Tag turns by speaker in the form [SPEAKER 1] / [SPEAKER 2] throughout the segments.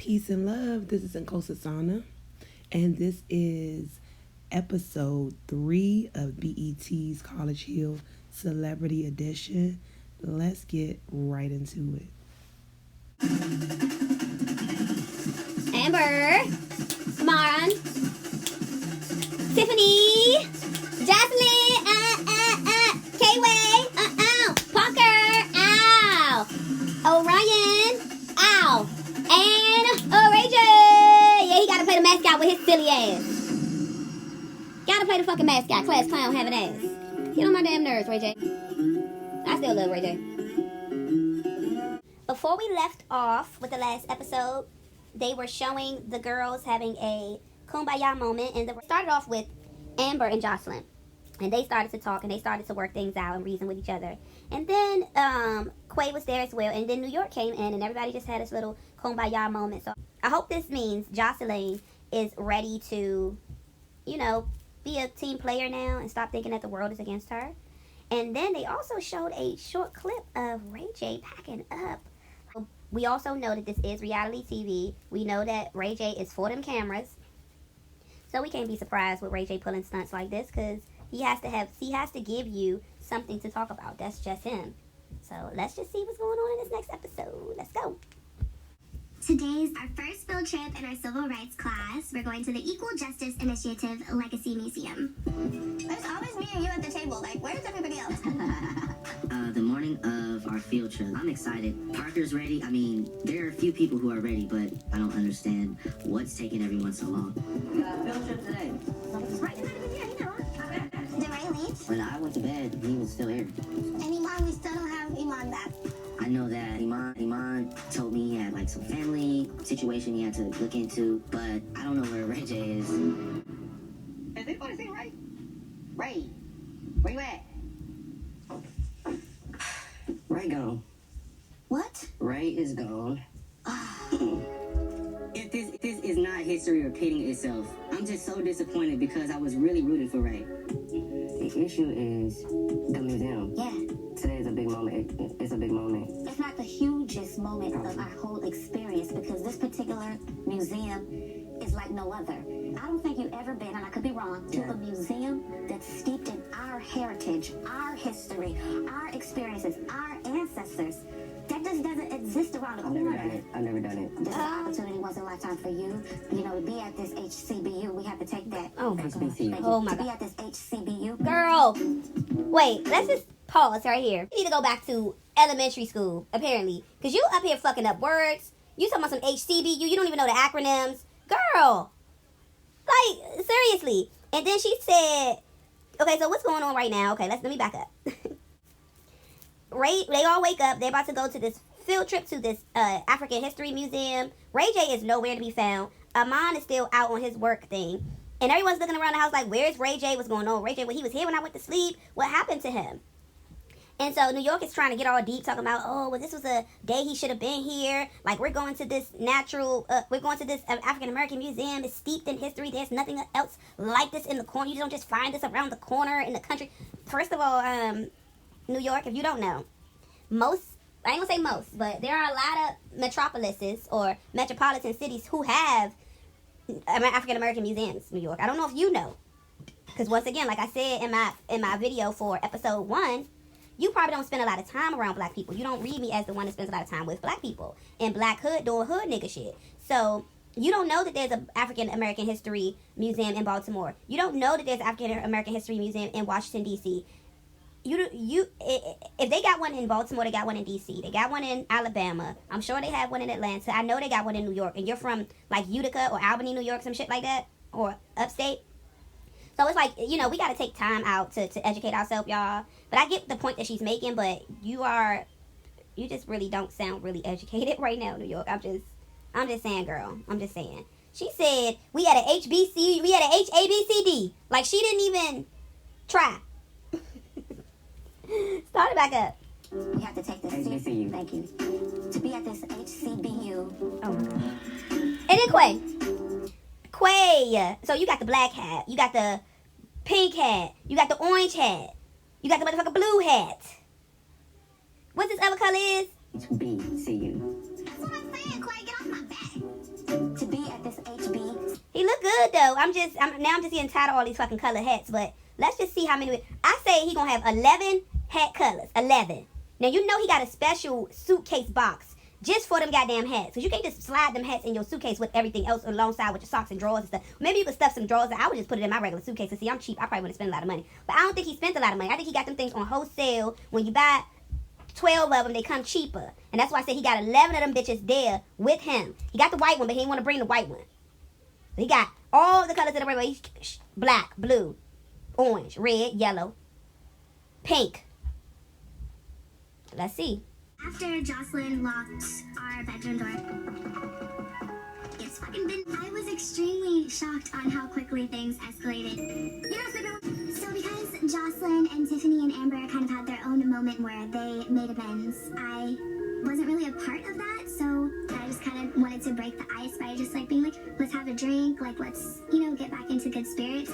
[SPEAKER 1] Peace and love. This is Nkosasana, and this is episode 3 of BET's College Hill Celebrity Edition. Let's get right into it.
[SPEAKER 2] Amber, Maron, Tiffany, Jocelyn, K-Way, Parker, ow, Orion, ow, and Ray J. Yeah, he gotta play the mascot with his silly ass. Gotta play the fucking mascot, class clown having ass. Get on my damn nerves, Ray J. I still love Ray J. Before we left off with the last episode, they were showing the girls having a kumbaya moment, and they started off with Amber and Jocelyn, and they started to talk and they started to work things out and reason with each other. And then Quay was there as well, and then New York came in, and everybody just had this little kumbaya moment. So I hope this means Jocelyn is ready to, be a team player now and stop thinking that the world is against her. And then they also showed a short clip of Ray J packing up. We also know that this is reality TV. We know that Ray J is for them cameras. So we can't be surprised with Ray J pulling stunts like this, because he has to give you something to talk about. That's just him. So let's just see what's going on in this next episode. Let's go.
[SPEAKER 3] Today's our first field trip in our civil rights class. We're going to the Equal Justice Initiative Legacy Museum.
[SPEAKER 4] There's always me and you at the table. Like, where's everybody else?
[SPEAKER 5] The morning of our field trip, I'm excited. Parker's ready. I mean, there are a few people who are ready, but I don't understand what's taking everyone so long. Field trip today.
[SPEAKER 3] Right, you're not even here, you know. Did Ray leave?
[SPEAKER 5] When I went to bed, he was still here.
[SPEAKER 4] And Iman, we still don't have Iman back.
[SPEAKER 5] I know that Iman told me he had like some family situation he had to look into, but I don't know where Ray J is.
[SPEAKER 6] Is anybody seen Ray? Ray, where you at?
[SPEAKER 5] Ray gone.
[SPEAKER 6] What?
[SPEAKER 5] Ray is gone. If this is not history repeating itself, I'm just so disappointed because I was really rooting for Ray. The issue is the museum.
[SPEAKER 6] Yeah.
[SPEAKER 5] Today is a big moment. It's a big moment.
[SPEAKER 6] It's not the hugest moment of our whole experience, because this particular museum is like no other. I don't think you've ever been, and I could be wrong, to a museum that's steeped in our heritage, our history, our experiences, our ancestors. That just doesn't exist around the corner.
[SPEAKER 5] I've never done it.
[SPEAKER 6] This is an opportunity once in a lifetime for you, to be at this HCBU. We have to take that.
[SPEAKER 2] Oh my
[SPEAKER 5] HBCU.
[SPEAKER 2] gosh. Oh my
[SPEAKER 6] To be
[SPEAKER 2] god.
[SPEAKER 6] at this HCBU.
[SPEAKER 2] Girl. Wait, let's just pause right here. You need to go back to elementary school, apparently. Because you up here fucking up words. You talking about some HCBU. You don't even know the acronyms. Girl. Like, seriously. And then she said, okay, so what's going on right now? Okay, let me back up. They all wake up. They're about to go to this field trip to this African History Museum. Ray J is nowhere to be found. Amon is still out on his work thing. And everyone's looking around the house like, where's Ray J? What's going on? Ray J, he was here when I went to sleep. What happened to him? And so New York is trying to get all deep, talking about, this was a day he should have been here. Like, we're going to this African American museum. It's steeped in history. There's nothing else like this in the corner. You don't just find this around the corner in the country. First of all, New York, if you don't know, I ain't gonna say most, but there are a lot of metropolises or metropolitan cities who have African American museums. New York, I don't know if you know, because once again, like I said in my video for episode 1, you probably don't spend a lot of time around black people. You don't read me as the one that spends a lot of time with black people in black hood doing hood nigga shit. So you don't know that there's an African American History Museum in Baltimore. You don't know that there's an African American History Museum in Washington D.C. If they got one in Baltimore, they got one in D.C. They got one in Alabama. I'm sure they have one in Atlanta. I know they got one in New York. And you're from like Utica or Albany, New York, some shit like that, or upstate. So it's like, we got to take time out to educate ourselves, y'all. But I get the point that she's making, but you just really don't sound really educated right now, New York. I'm just saying, girl. I'm just saying. She said we had a HABCD. Like, she didn't even try. Start it back up.
[SPEAKER 6] We have to take this.
[SPEAKER 5] HBCU.
[SPEAKER 6] Thank you. To be at this HCBU.
[SPEAKER 2] Oh my god. And then Quay. So you got the black hat. You got the pink hat. You got the orange hat. You got the motherfucking blue hat. What this other color is?
[SPEAKER 5] HBCU.
[SPEAKER 3] That's what I'm saying, Quay. Get off my back.
[SPEAKER 6] to be at this HB.
[SPEAKER 2] He look good though. I'm just getting tired of all these fucking colored hats. But let's just see how many. I say he gonna have 11 hat colors. 11. Now you know he got a special suitcase box just for them goddamn hats. Cause you can't just slide them hats in your suitcase with everything else alongside with your socks and drawers and stuff. Maybe you could stuff some drawers. I would just put it in my regular suitcase. And see, I'm cheap. I probably wouldn't spend a lot of money. But I don't think he spent a lot of money. I think he got them things on wholesale. When you buy 12 of them, they come cheaper. And that's why I said he got 11 of them bitches there with him. He got the white one, but he didn't want to bring the white one. So he got all the colors of the rainbow. Black, blue, orange, red, yellow, pink. Let's see.
[SPEAKER 3] After Jocelyn locked our bedroom door, it's fucking been. I was extremely shocked on how quickly things escalated. So because Jocelyn and Tiffany and Amber kind of had their own moment where they made amends, I wasn't really a part of that, so I just kind of wanted to break the ice by just like being like, let's have a drink, like let's, get back into good spirits.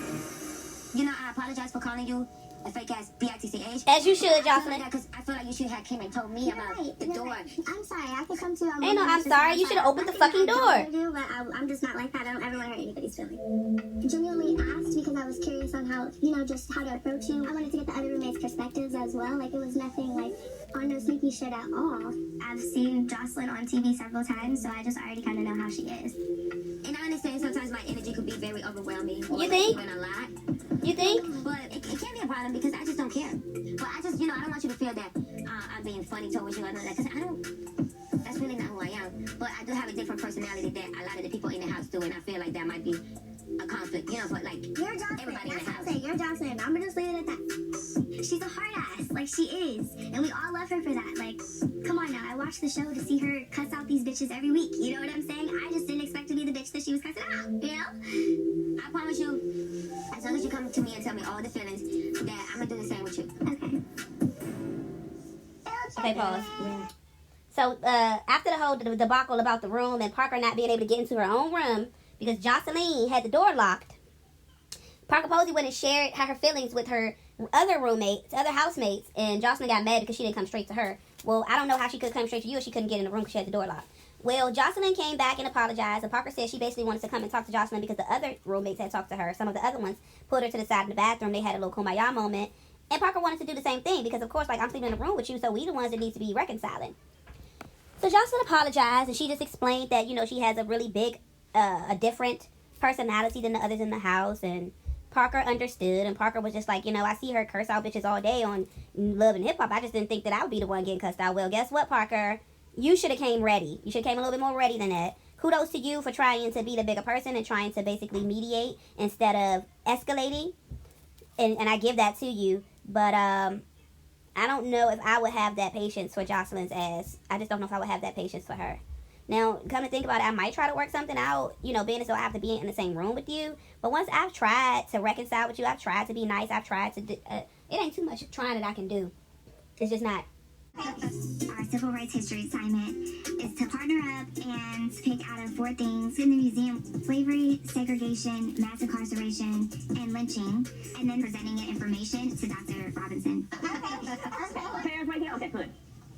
[SPEAKER 6] I apologize for calling you a fake ass BITCH.
[SPEAKER 2] As you should, Jocelyn.
[SPEAKER 6] Because I feel like you should have came and told me about the door.
[SPEAKER 3] Right. I'm sorry, I could come to you.
[SPEAKER 2] Ain't no, I'm sorry. You should have opened the fucking door.
[SPEAKER 3] But I'm just not like that. I don't ever want to hurt anybody's feelings. Genuinely asked because I was curious on how, just how to approach you. I wanted to get the other roommates' perspectives as well. Like, it was nothing like on no sneaky shit at all. I've seen Jocelyn on TV several times, so I just already kind of know how she is.
[SPEAKER 6] And I understand sometimes my energy could be very overwhelming.
[SPEAKER 2] You think?
[SPEAKER 6] Even a lot.
[SPEAKER 2] You think?
[SPEAKER 6] But it can't be a problem because I just don't care. But I just, I don't want you to feel that I'm being funny towards you or none of that. Because I don't, that's really not who I am. But I do have a different personality that a lot of the people in the house do. And I feel like that might be a conflict, but like,
[SPEAKER 3] you're Jocelyn.
[SPEAKER 6] everybody in the house.
[SPEAKER 3] You're Jocelyn. I'm gonna just leave it at that. She's a hard ass. Like, she is. And we all love her for that. Like, come on now. I watched the show to see her cuss out these bitches every week. You know what I'm saying? I just didn't expect to be the bitch that she was cussing out,
[SPEAKER 6] I promise you, as long as you come to me and tell me all the feelings, that I'm gonna do the same with you.
[SPEAKER 2] Okay, pause. So, after the whole debacle about the room and Parker not being able to get into her own room because Jocelyn had the door locked, Parker Posey went and shared her feelings with her other roommates, other housemates, and Jocelyn got mad because she didn't come straight to her. Well, I don't know how she could come straight to you if she couldn't get in the room because she had the door locked. Well, Jocelyn came back and apologized, and Parker said she basically wanted to come and talk to Jocelyn because the other roommates had talked to her. Some of the other ones pulled her to the side in the bathroom. They had a little kumbaya moment. And Parker wanted to do the same thing because, of course, like, I'm sleeping in a room with you, so we the ones that need to be reconciling. So Jocelyn apologized, and she just explained that, she has a really big, a different personality than the others in the house, and Parker understood, and Parker was just like, I see her curse out bitches all day on Love and Hip Hop. I just didn't think that I would be the one getting cussed out. Well, guess what, Parker? You should have came ready. You should have came a little bit more ready than that. Kudos to you for trying to be the bigger person and trying to basically mediate instead of escalating. And I give that to you. But I don't know if I would have that patience for Jocelyn's ass. I just don't know if I would have that patience for her. Now, come to think about it, I might try to work something out, being as though I have to be in the same room with you. But once I've tried to reconcile with you, I've tried to be nice, I've tried to it ain't too much trying that I can do. It's just not.
[SPEAKER 3] Our civil rights history assignment is to partner up and pick out of 4 things in the museum: slavery, segregation, mass incarceration, and lynching, and then presenting your information to Dr. Robinson.
[SPEAKER 7] Okay, good.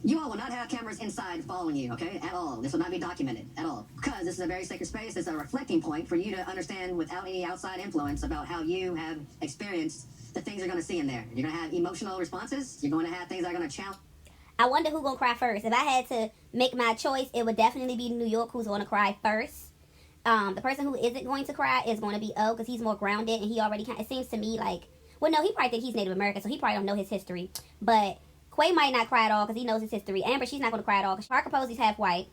[SPEAKER 7] You all will not have cameras inside following you, okay? At all. This will not be documented at all. Because this is a very sacred space. It's a reflecting point for you to understand without any outside influence about how you have experienced the things you're going to see in there. You're going to have emotional responses. You're going to have things that are going to challenge.
[SPEAKER 2] I wonder who's going to cry first. If I had to make my choice, it would definitely be New York who's going to cry first. The person who isn't going to cry is going to be O because he's more grounded and he already it seems to me like, well, no, he probably think he's Native American, so he probably don't know his history. But Quay might not cry at all because he knows his history. Amber, she's not going to cry at all because Parker Posey's half white.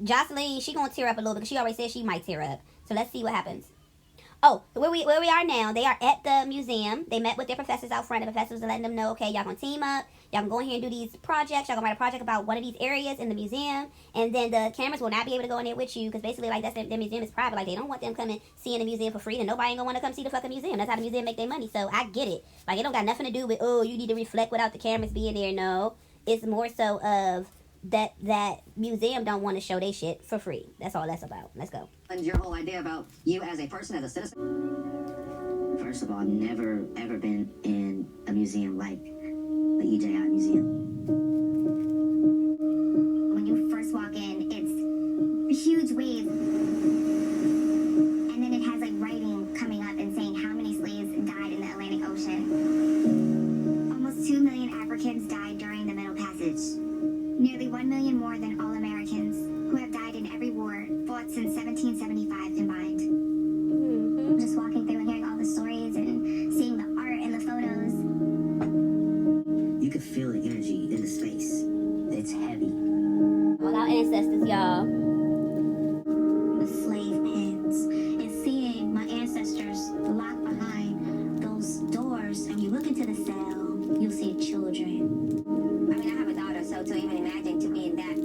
[SPEAKER 2] Jocelyn, she going to tear up a little because she already said she might tear up. So let's see what happens. Oh, where we are now, they are at the museum. They met with their professors out front. The professors are letting them know, okay, y'all gonna team up. Y'all gonna go in here and do these projects. Y'all gonna write a project about one of these areas in the museum. And then the cameras will not be able to go in there with you because basically, like, that's their museum is private. Like, they don't want them coming seeing the museum for free. And nobody ain't gonna want to come see the fucking museum. That's how the museum make their money. So I get it. Like, it don't got nothing to do with, oh, you need to reflect without the cameras being there. No, it's more so of that museum don't want to show their shit for free. That's all that's about. Let's go.
[SPEAKER 7] And your whole idea about you as a person, as a citizen.
[SPEAKER 5] First of all, never ever been in a museum like the EJI Museum.
[SPEAKER 3] When you first walk in, it's more than all Americans who have died in every war fought since 1775 combined. Just walking through and hearing all the stories and seeing the art and the photos.
[SPEAKER 5] You can feel the energy in the space. It's heavy.
[SPEAKER 2] All our ancestors, y'all.
[SPEAKER 3] The slave pens and seeing my ancestors locked behind those doors. And you look into the cell, you'll see children.
[SPEAKER 6] I mean, I have a daughter, so to even imagine to be in that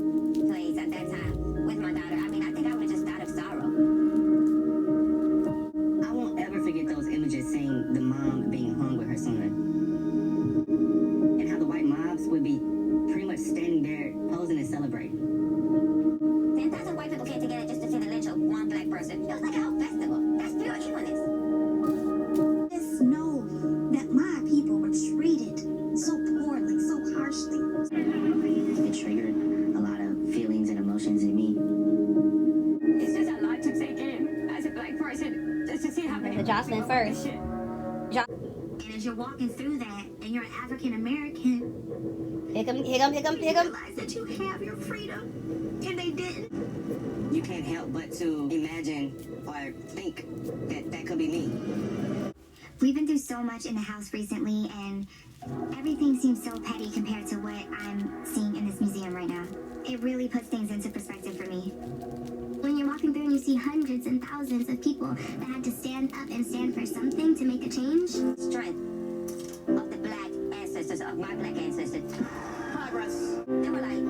[SPEAKER 6] place at that time with my daughter, I mean, I think I would have just died of sorrow.
[SPEAKER 5] I won't ever forget those images seeing the mom being hung with her son. And how the white mobs would be pretty much standing there posing and celebrating.
[SPEAKER 6] 10,000 white people came together just to see the lynch of one black person. It was like a whole festival. That's pure evilness.
[SPEAKER 3] Just know that my people were treated so poorly, so harshly.
[SPEAKER 5] It triggered a lot of feelings and emotions in me.
[SPEAKER 4] It's just a lot to take in as a black person, just to see how many
[SPEAKER 2] The Jocelyn
[SPEAKER 4] people
[SPEAKER 2] first.
[SPEAKER 4] shit.
[SPEAKER 3] And as you're walking through that, and you're African American,
[SPEAKER 2] Here come.
[SPEAKER 3] you realize that you have your freedom, and they didn't.
[SPEAKER 5] You can't help but to imagine or think that that could be me.
[SPEAKER 3] We've been through so much in the house recently, and everything seems so petty compared to what I'm seeing in this museum right now. It really puts things into perspective for me. When you're walking through and you see hundreds and thousands of people that had to stand up and stand for something to make a change.
[SPEAKER 6] Strength of the black ancestors, of my black ancestors. Progress. They were like,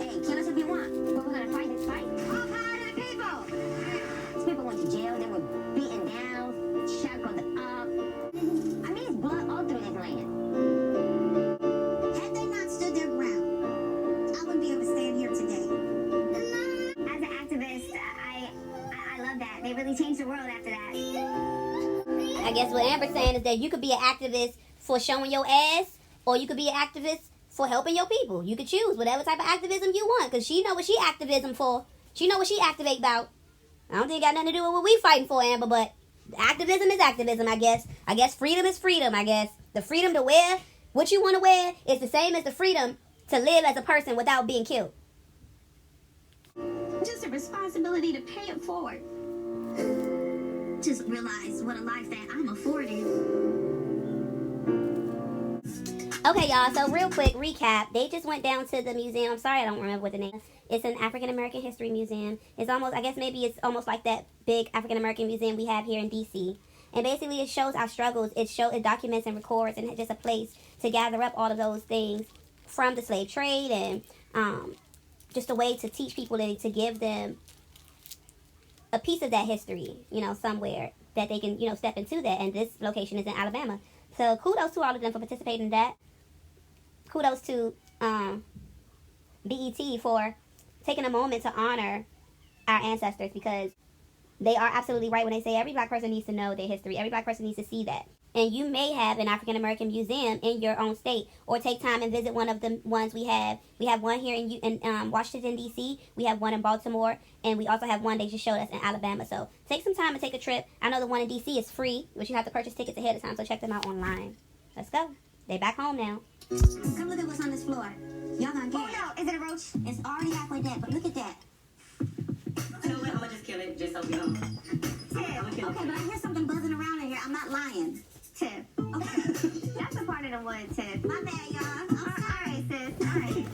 [SPEAKER 6] hey, kill us if you want, but we're gonna fight this fight. All power to the people. These people went to jail, they were beaten down, shackled up. I mean, it's blood all through this land.
[SPEAKER 3] Had they not stood their ground, I wouldn't be able to stand here today. As an activist, I love that. They really changed the world after that.
[SPEAKER 2] I guess what Amber's saying is that you could be an activist for showing your ass, or you could be an activist for helping your people. You could choose whatever type of activism you want, because she know what she activism for. She know what she activate about. I don't think it got nothing to do with what we fighting for, Amber, but activism is activism, I guess. I guess freedom is freedom, I guess. The freedom to wear what you want to wear is the same as the freedom to live as a person without being killed.
[SPEAKER 3] Just a responsibility to pay it forward. Just realize what a life that I'm afforded.
[SPEAKER 2] Okay, y'all, so real quick recap. They just went down to the museum. I'm sorry I don't remember what the name is. It's an African American History Museum. It's almost, I guess maybe it's almost like that big African American museum we have here in D.C. And basically it shows our struggles. It documents and records, and it's just a place to gather up all of those things from the slave trade, and just a way to teach people and to give them a piece of that history, somewhere that they can, step into that. And this location is in Alabama. So kudos to all of them for participating in that. Kudos to BET for taking a moment to honor our ancestors, because they are absolutely right when they say every black person needs to know their history. Every black person needs to see that. And you may have an African American museum in your own state, or take time and visit one of the ones we have. We have one here in Washington, D.C. We have one in Baltimore, and we also have one they just showed us in Alabama. So take some time and take a trip. I know the one in D.C. is free, but you have to purchase tickets ahead of time, so check them out online. Let's go. They back home now.
[SPEAKER 6] Come look at what's on this floor. Y'all gonna get it.
[SPEAKER 3] Oh no, is it a roach?
[SPEAKER 6] It's already halfway dead, but look at that.
[SPEAKER 5] You know what? I'm gonna just kill it, just so you know.
[SPEAKER 3] Tiff.
[SPEAKER 6] Okay, but I hear something buzzing around in here. I'm not lying.
[SPEAKER 3] Tiff. Okay. That's a part of the wood, Tiff.
[SPEAKER 6] My bad, y'all.
[SPEAKER 3] All right, sis. All right.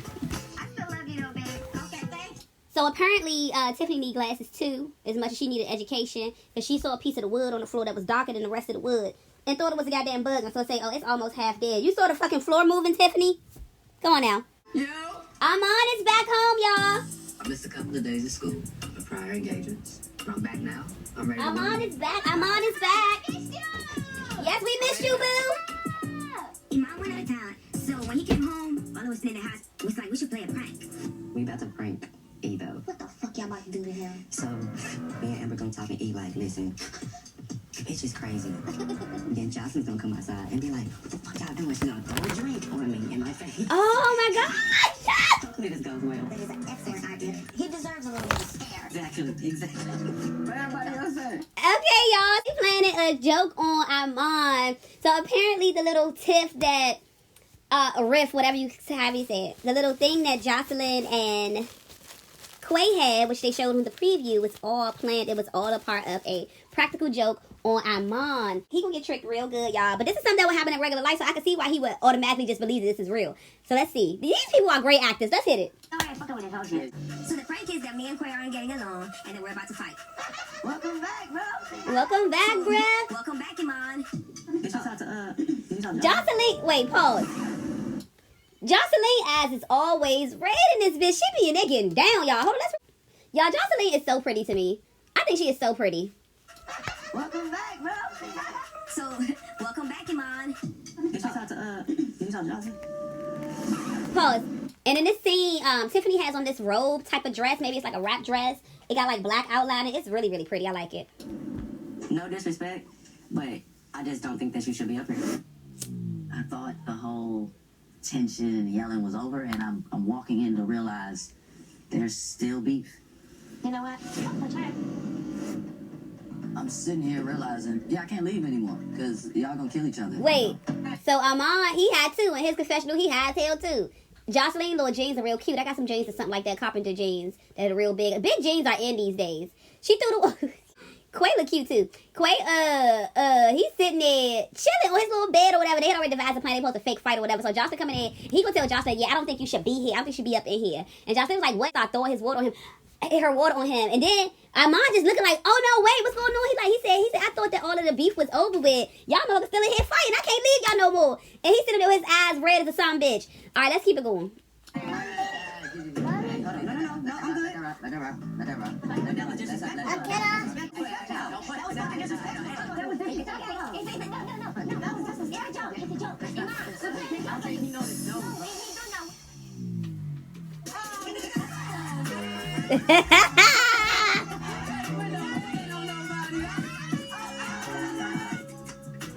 [SPEAKER 3] I still love you though, babe.
[SPEAKER 6] Okay, thanks.
[SPEAKER 2] So apparently Tiffany needed glasses too, as much as she needed education, because she saw a piece of the wood on the floor that was darker than the rest of the wood, and thought it was a goddamn bug, and so say, oh, it's almost half dead. You saw the fucking floor moving, Tiffany? Come on now.
[SPEAKER 8] Yo!
[SPEAKER 2] Amon is back home, y'all.
[SPEAKER 8] I missed a couple of days of school for prior engagements. But I'm back now. I'm ready to
[SPEAKER 2] Amon
[SPEAKER 8] move.
[SPEAKER 2] is back. Amon is back. Yes, we missed you, boo.
[SPEAKER 3] Your mom went out of town, so when you came home, while I was sitting in the house, we was like, we should play a prank.
[SPEAKER 5] We about to prank Evo.
[SPEAKER 6] What the fuck y'all about to do to him?
[SPEAKER 5] So, me and Amber gonna talk and E like, listen, bitch is crazy. Then Jocelyn's gonna come outside and be like, what the fuck y'all doing? She's gonna throw a drink on me in my face.
[SPEAKER 2] Oh, my gosh.
[SPEAKER 5] Hopefully this goes well.
[SPEAKER 6] That is an excellent idea. He deserves a little bit of scare.
[SPEAKER 5] Exactly.
[SPEAKER 8] What everybody else said?
[SPEAKER 2] Okay, y'all. She planning a joke on Amon. So apparently the little tiff that, riff, whatever you have you said, the little thing that Jocelyn and Quay had, which they showed in the preview, was all planned. It was all a part of a practical joke on Iman. He gonna get tricked real good, y'all. But this is something that would happen in regular life, so I can see why he would automatically just believe that this is real. So let's see. These people are great actors. Let's hit it.
[SPEAKER 3] Alright, fuck with this whole shit. So the prank is that me and Quay aren't getting along, and then we're about to fight. Welcome back, bro.
[SPEAKER 2] Welcome back, bruh.
[SPEAKER 3] Welcome back, Iman.
[SPEAKER 8] Did you talk to
[SPEAKER 2] Jocelyn, wait, pause. Jocelyn, as is always, red in this bitch. She be in there getting down, y'all. Hold on, y'all, Jocelyn is so pretty to me. I think she is so pretty.
[SPEAKER 3] Welcome back, bro. So, welcome back, Iman.
[SPEAKER 8] Did you talk to Jocelyn?
[SPEAKER 2] Pause. And in this scene, Tiffany has on this robe type of dress. Maybe it's like a wrap dress. It got like black outlining. It's really, really pretty. I like it.
[SPEAKER 5] No disrespect, but I just don't think that you should be up here. I thought the whole tension and yelling was over, and I'm walking in to realize there's still beef.
[SPEAKER 6] You know what?
[SPEAKER 5] I'm sitting here realizing, I can't leave anymore, because y'all gonna kill each other.
[SPEAKER 2] Wait. So Iman, he had too. In his confessional, he had tail too. Jocelyn, little jeans are real cute. I got some jeans or something like that, carpenter jeans that are real big. Big jeans are in these days. She threw the... Quay look cute too. Quay, he's sitting there chilling on his little bed or whatever. They had already devised a plan. They supposed to fake fight or whatever. So Jocelyn coming in, he gonna tell Jocelyn, I don't think you should be here. I don't think you should be up in here. And Jocelyn was like, what? Start throwing his water on him. Her water on him. And then Iman just looking like, oh no, wait, what's going on? He said, I thought that all of the beef was over with. Y'all motherfuckers still in here fighting. I can't leave y'all no more. And he's sitting there with his eyes red as a son bitch. All right, let's keep it going.
[SPEAKER 5] No, I'm good. Let her rock.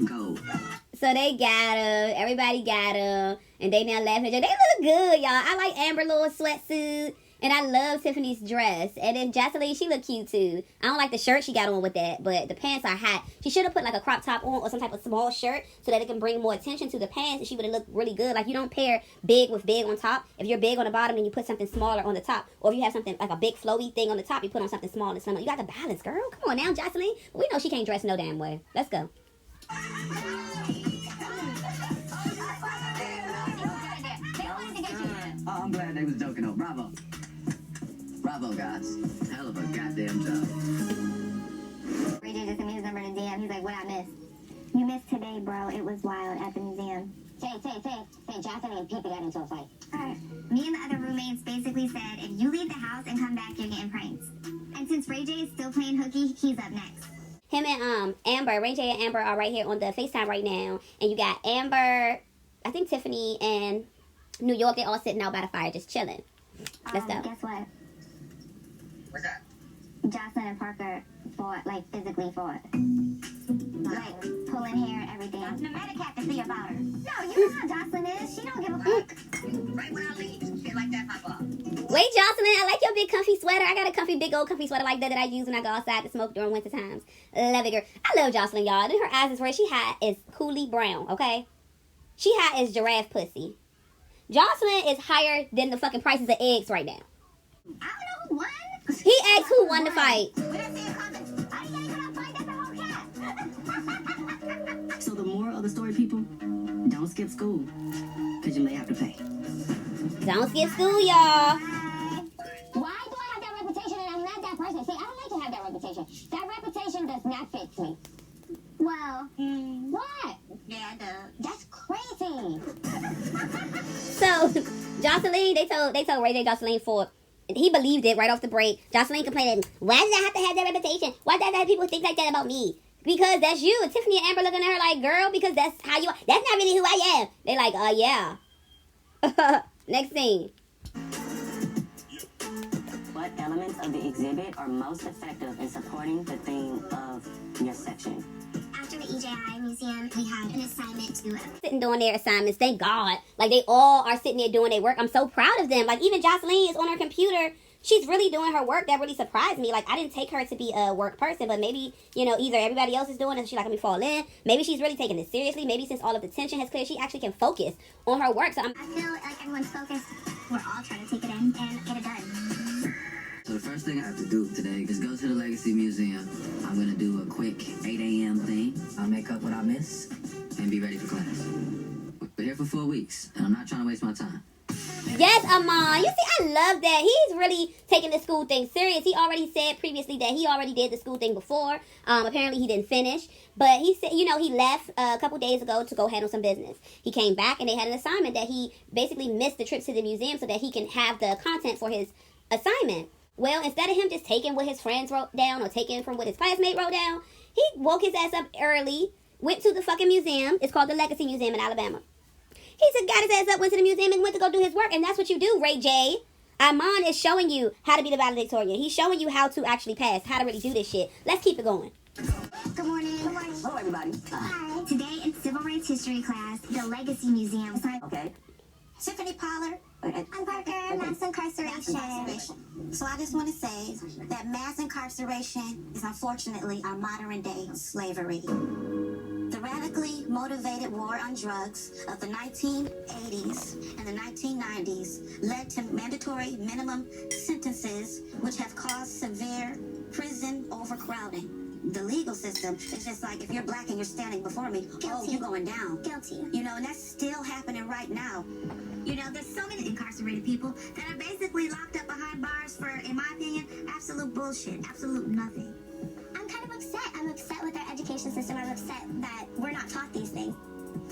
[SPEAKER 5] Go.
[SPEAKER 2] So they got her. Everybody got her. And they now laughing at each other. They look good, y'all. I like Amber little sweatsuit. And I love Tiffany's dress. And then Jocelyn, she look cute too. I don't like the shirt she got on with that, but the pants are hot. She should have put like a crop top on or some type of small shirt so that it can bring more attention to the pants, and she would have looked really good. Like, you don't pair big with big on top. If you're big on the bottom, then you put something smaller on the top. Or if you have something like a big flowy thing on the top, you put on something small and slimmer. You got to balance, girl. Come on now, Jocelyn. We know she can't dress no damn way. Let's go.
[SPEAKER 5] Oh, I'm glad they was joking though. Bravo. Bravo, guys. Hell of a goddamn job.
[SPEAKER 3] Ray J just sent me his number in a DM. He's like, what I missed? You missed today, bro. It was wild at the museum.
[SPEAKER 6] Say, Jocelyn and Pete got into a fight.
[SPEAKER 3] Alright. Me and the other roommates basically said, if you leave the house and come back, you're getting pranked. And since Ray J is still playing hooky, he's up next.
[SPEAKER 2] Him and Amber, Ray J and Amber are right here on the FaceTime right now. And you got Amber, I think Tiffany, and New York. They all sitting out by the fire just chilling. Let's go.
[SPEAKER 3] Guess what?
[SPEAKER 5] What's that?
[SPEAKER 3] Jocelyn and Parker fought, like physically fought. Like pulling hair and everything.
[SPEAKER 6] The Medicat can see about her.
[SPEAKER 3] No, you know how Jocelyn is. She don't give a fuck.
[SPEAKER 5] Right when I leave, shit like that pop up.
[SPEAKER 2] Wait, Jocelyn, I like your big comfy sweater. I got a big old comfy sweater like that I use when I go outside to smoke during winter times. Love it, girl. I love Jocelyn, y'all. Then her eyes is where she had is coolie brown, okay? She had is giraffe pussy. Jocelyn is higher than the fucking prices of eggs right now.
[SPEAKER 3] I don't know who won.
[SPEAKER 2] He asked who won the fight.
[SPEAKER 3] We didn't see it coming. I didn't even fight. That's a whole cat.
[SPEAKER 5] So the moral of the story, people, don't skip school, because you may have to pay.
[SPEAKER 2] Don't skip school, y'all.
[SPEAKER 6] Why do I have that reputation and I'm not that person? See, I don't like to have that reputation. That reputation does not fit me.
[SPEAKER 3] Well,
[SPEAKER 6] What?
[SPEAKER 3] yeah,
[SPEAKER 6] That's crazy.
[SPEAKER 2] So, Jocelyn, they told Ray J Jocelyn for, he believed it right off the break. Jocelyn complaining, why does I have to have that reputation? Why does that people think like that about me? Because that's you. And Tiffany and Amber looking at her like, girl, because that's how you are. That's not really who I am. They like, yeah. Next scene.
[SPEAKER 5] What elements of the exhibit are most effective in supporting the theme of your section?
[SPEAKER 3] after the EJI museum, we had an assignment to
[SPEAKER 2] sitting doing their assignments. Thank God. Like, they all are sitting there doing their work. I'm so proud of them. Like, even Jocelyn is on her computer. She's really doing her work. That really surprised me. Like, I didn't take her to be a work person, but maybe, you know, either everybody else is doing it and she's like, let me fall in. Maybe she's really taking it seriously. Maybe since all of the tension has cleared, she actually can focus on her work. So
[SPEAKER 3] I feel like everyone's focused. We're all trying to take it in and get it done.
[SPEAKER 8] the first thing I have to do today is go to the Legacy Museum. I'm gonna do a quick 8 a.m. thing. I'll make up what I miss and be ready for class. We're here for 4 weeks, and I'm not trying to waste my time.
[SPEAKER 2] Yes, Amon. You see, I love that. He's really taking the school thing serious. He already said previously that he already did the school thing before. Apparently, he didn't finish. But he said, he left a couple days ago to go handle some business. He came back, and they had an assignment that he basically missed the trip to the museum so that he can have the content for his assignment. Well, instead of him just taking what his friends wrote down or taking from what his classmate wrote down, he woke his ass up early, went to the fucking museum. It's called the Legacy Museum in Alabama. He just got his ass up, went to the museum, and went to go do his work. And that's what you do, Ray J. Amon is showing you how to be the valedictorian. He's showing you how to actually pass, how to really do this shit. Let's keep it going.
[SPEAKER 3] Good morning. Good morning.
[SPEAKER 7] Hello, everybody.
[SPEAKER 3] Hi. Today in Civil Rights History class, the Legacy Museum.
[SPEAKER 7] Okay.
[SPEAKER 6] Tiffany Pollard.
[SPEAKER 3] I'm Parker, mass incarceration.
[SPEAKER 6] So I just want to say that mass incarceration is unfortunately our modern day slavery. The radically motivated war on drugs of the 1980s and the 1990s led to mandatory minimum sentences which have caused severe prison overcrowding. The legal system is just like, if you're black and you're standing before me, oh, you're going down.
[SPEAKER 3] Guilty.
[SPEAKER 6] And that's still happening right now.
[SPEAKER 3] There's so many incarcerated people that are basically locked up behind bars for, in my opinion, absolute bullshit, absolute nothing. I'm kind of upset. I'm upset with our education system. I'm upset that we're not taught these things.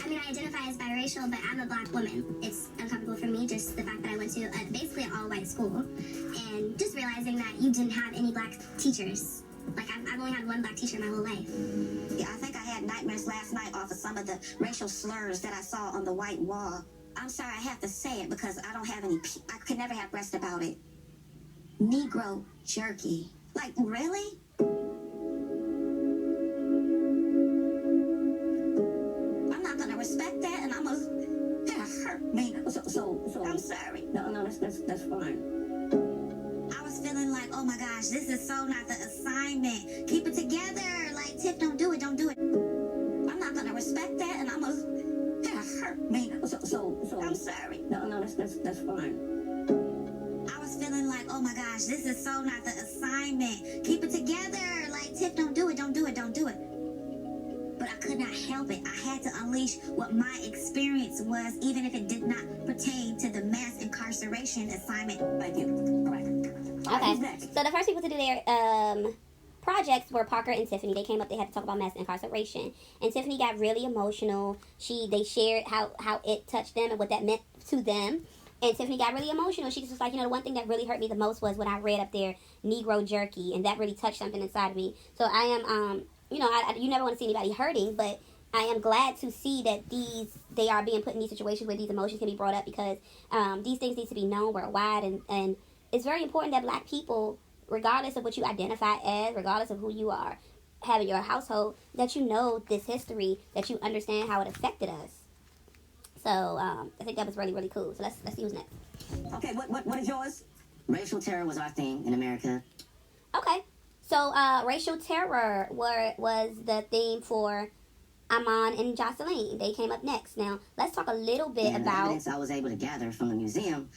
[SPEAKER 3] I mean, I identify as biracial, but I'm a black woman. It's uncomfortable for me, just the fact that I went to basically an all-white school, and just realizing that you didn't have any black teachers. Like, I've only had one black teacher my whole life.
[SPEAKER 6] Yeah, I think I had nightmares last night off of some of the racial slurs that I saw on the white wall. I'm sorry, I have to say it because I don't have any, I could never have breast about it. Negro jerky. Like, really? I'm not gonna respect that, and that'll hurt me. So I'm sorry.
[SPEAKER 7] No, that's fine.
[SPEAKER 6] I was feeling like, oh my gosh, this is so not the assignment. Keep it together. Like, Tiff, don't do it. I'm not gonna respect that, and that'll hurt me. So I'm sorry.
[SPEAKER 7] No, that's fine.
[SPEAKER 6] I was feeling like, oh my gosh, this is so not the assignment. Keep it together. Like, Tiff, don't do it. But I could not help it. I had to unleash what my experience was, even if it did not pertain to the mass incarceration assignment.
[SPEAKER 7] Thank you. All right.
[SPEAKER 2] Okay. So the first people to do their projects were Parker and Tiffany. They came up, they had to talk about mass incarceration. And Tiffany got really emotional. They shared how it touched them and what that meant to them. And Tiffany got really emotional. She just was like, the one thing that really hurt me the most was when I read up there Negro jerky, and that really touched something inside of me. So I am, you never want to see anybody hurting, but I am glad to see that they are being put in these situations where these emotions can be brought up, because these things need to be known worldwide, and it's very important that black people, regardless of what you identify as, regardless of who you are, have in your household, that you know this history, that you understand how it affected us. So I think that was really, really cool. So let's see who's next.
[SPEAKER 7] Okay, what is yours?
[SPEAKER 5] Racial terror was our thing in America.
[SPEAKER 2] Okay. So racial terror was the theme for Amon and Jocelyn. They came up next. Now, let's talk a little bit
[SPEAKER 5] The
[SPEAKER 2] about...
[SPEAKER 5] evidence I was able to gather from the museum,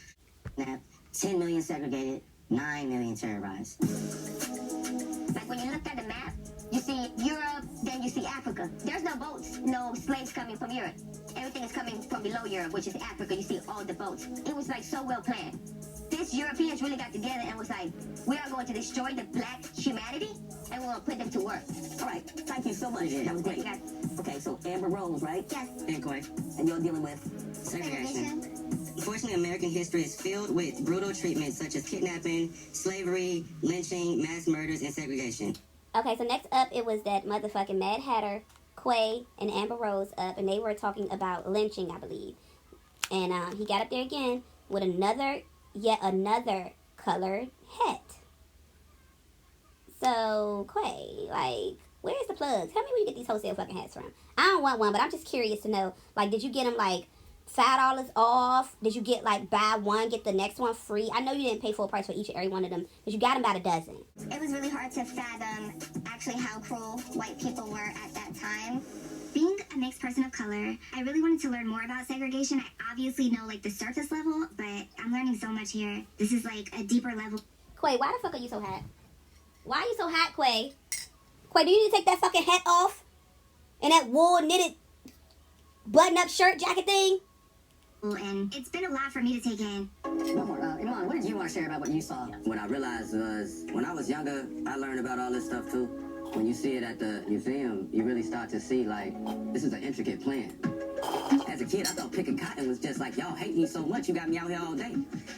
[SPEAKER 5] that 10 million segregated, 9 million terrorized.
[SPEAKER 6] Like, when you look at the map, you see Europe, then you see Africa. There's no boats, no slaves coming from Europe. Everything is coming from below Europe, which is Africa. You see all the boats. It was like so well planned. These Europeans really got together and was like, we are going to destroy the black humanity, and we're going to put them to work.
[SPEAKER 7] All right, thank you so much. That was great. Okay, so Amber Rose, right?
[SPEAKER 6] Yes.
[SPEAKER 5] And Corey,
[SPEAKER 7] And you're dealing with...
[SPEAKER 5] segregation. Unfortunately, American history is filled with brutal treatments such as kidnapping, slavery, lynching, mass murders, and segregation.
[SPEAKER 2] Okay, so next up, it was that motherfucking Mad Hatter, Quay, and Amber Rose up, and they were talking about lynching, I believe. And he got up there again with yet another colored hat. So, Quay, like, where's the plugs? Tell me where you get these wholesale fucking hats from. I don't want one, but I'm just curious to know, like, did you get them, like, $5 off? Did you get, like, buy one, get the next one free? I know you didn't pay full price for each and every one of them, but you got them by the dozen.
[SPEAKER 3] It was really hard to fathom actually how cruel white people were at that time. Being a mixed person of color, I really wanted to learn more about segregation. I obviously know, like, the surface level, but I'm learning so much here. This is, like, a deeper level.
[SPEAKER 2] Quay, why the fuck are you so hot? Why are you so hot, Quay? Quay, do you need to take that fucking hat off? And that wool knitted button-up shirt jacket thing?
[SPEAKER 3] And it's been a lot for me to take in.
[SPEAKER 7] One more. Iman, what did you want to share about what you saw?
[SPEAKER 8] What I realized was, when I was younger, I learned about all this stuff too. When you see it at the museum, you really start to see, like, this is an intricate plan. As a kid, I thought picking cotton was just like, y'all hate me so much, you got me out here all day.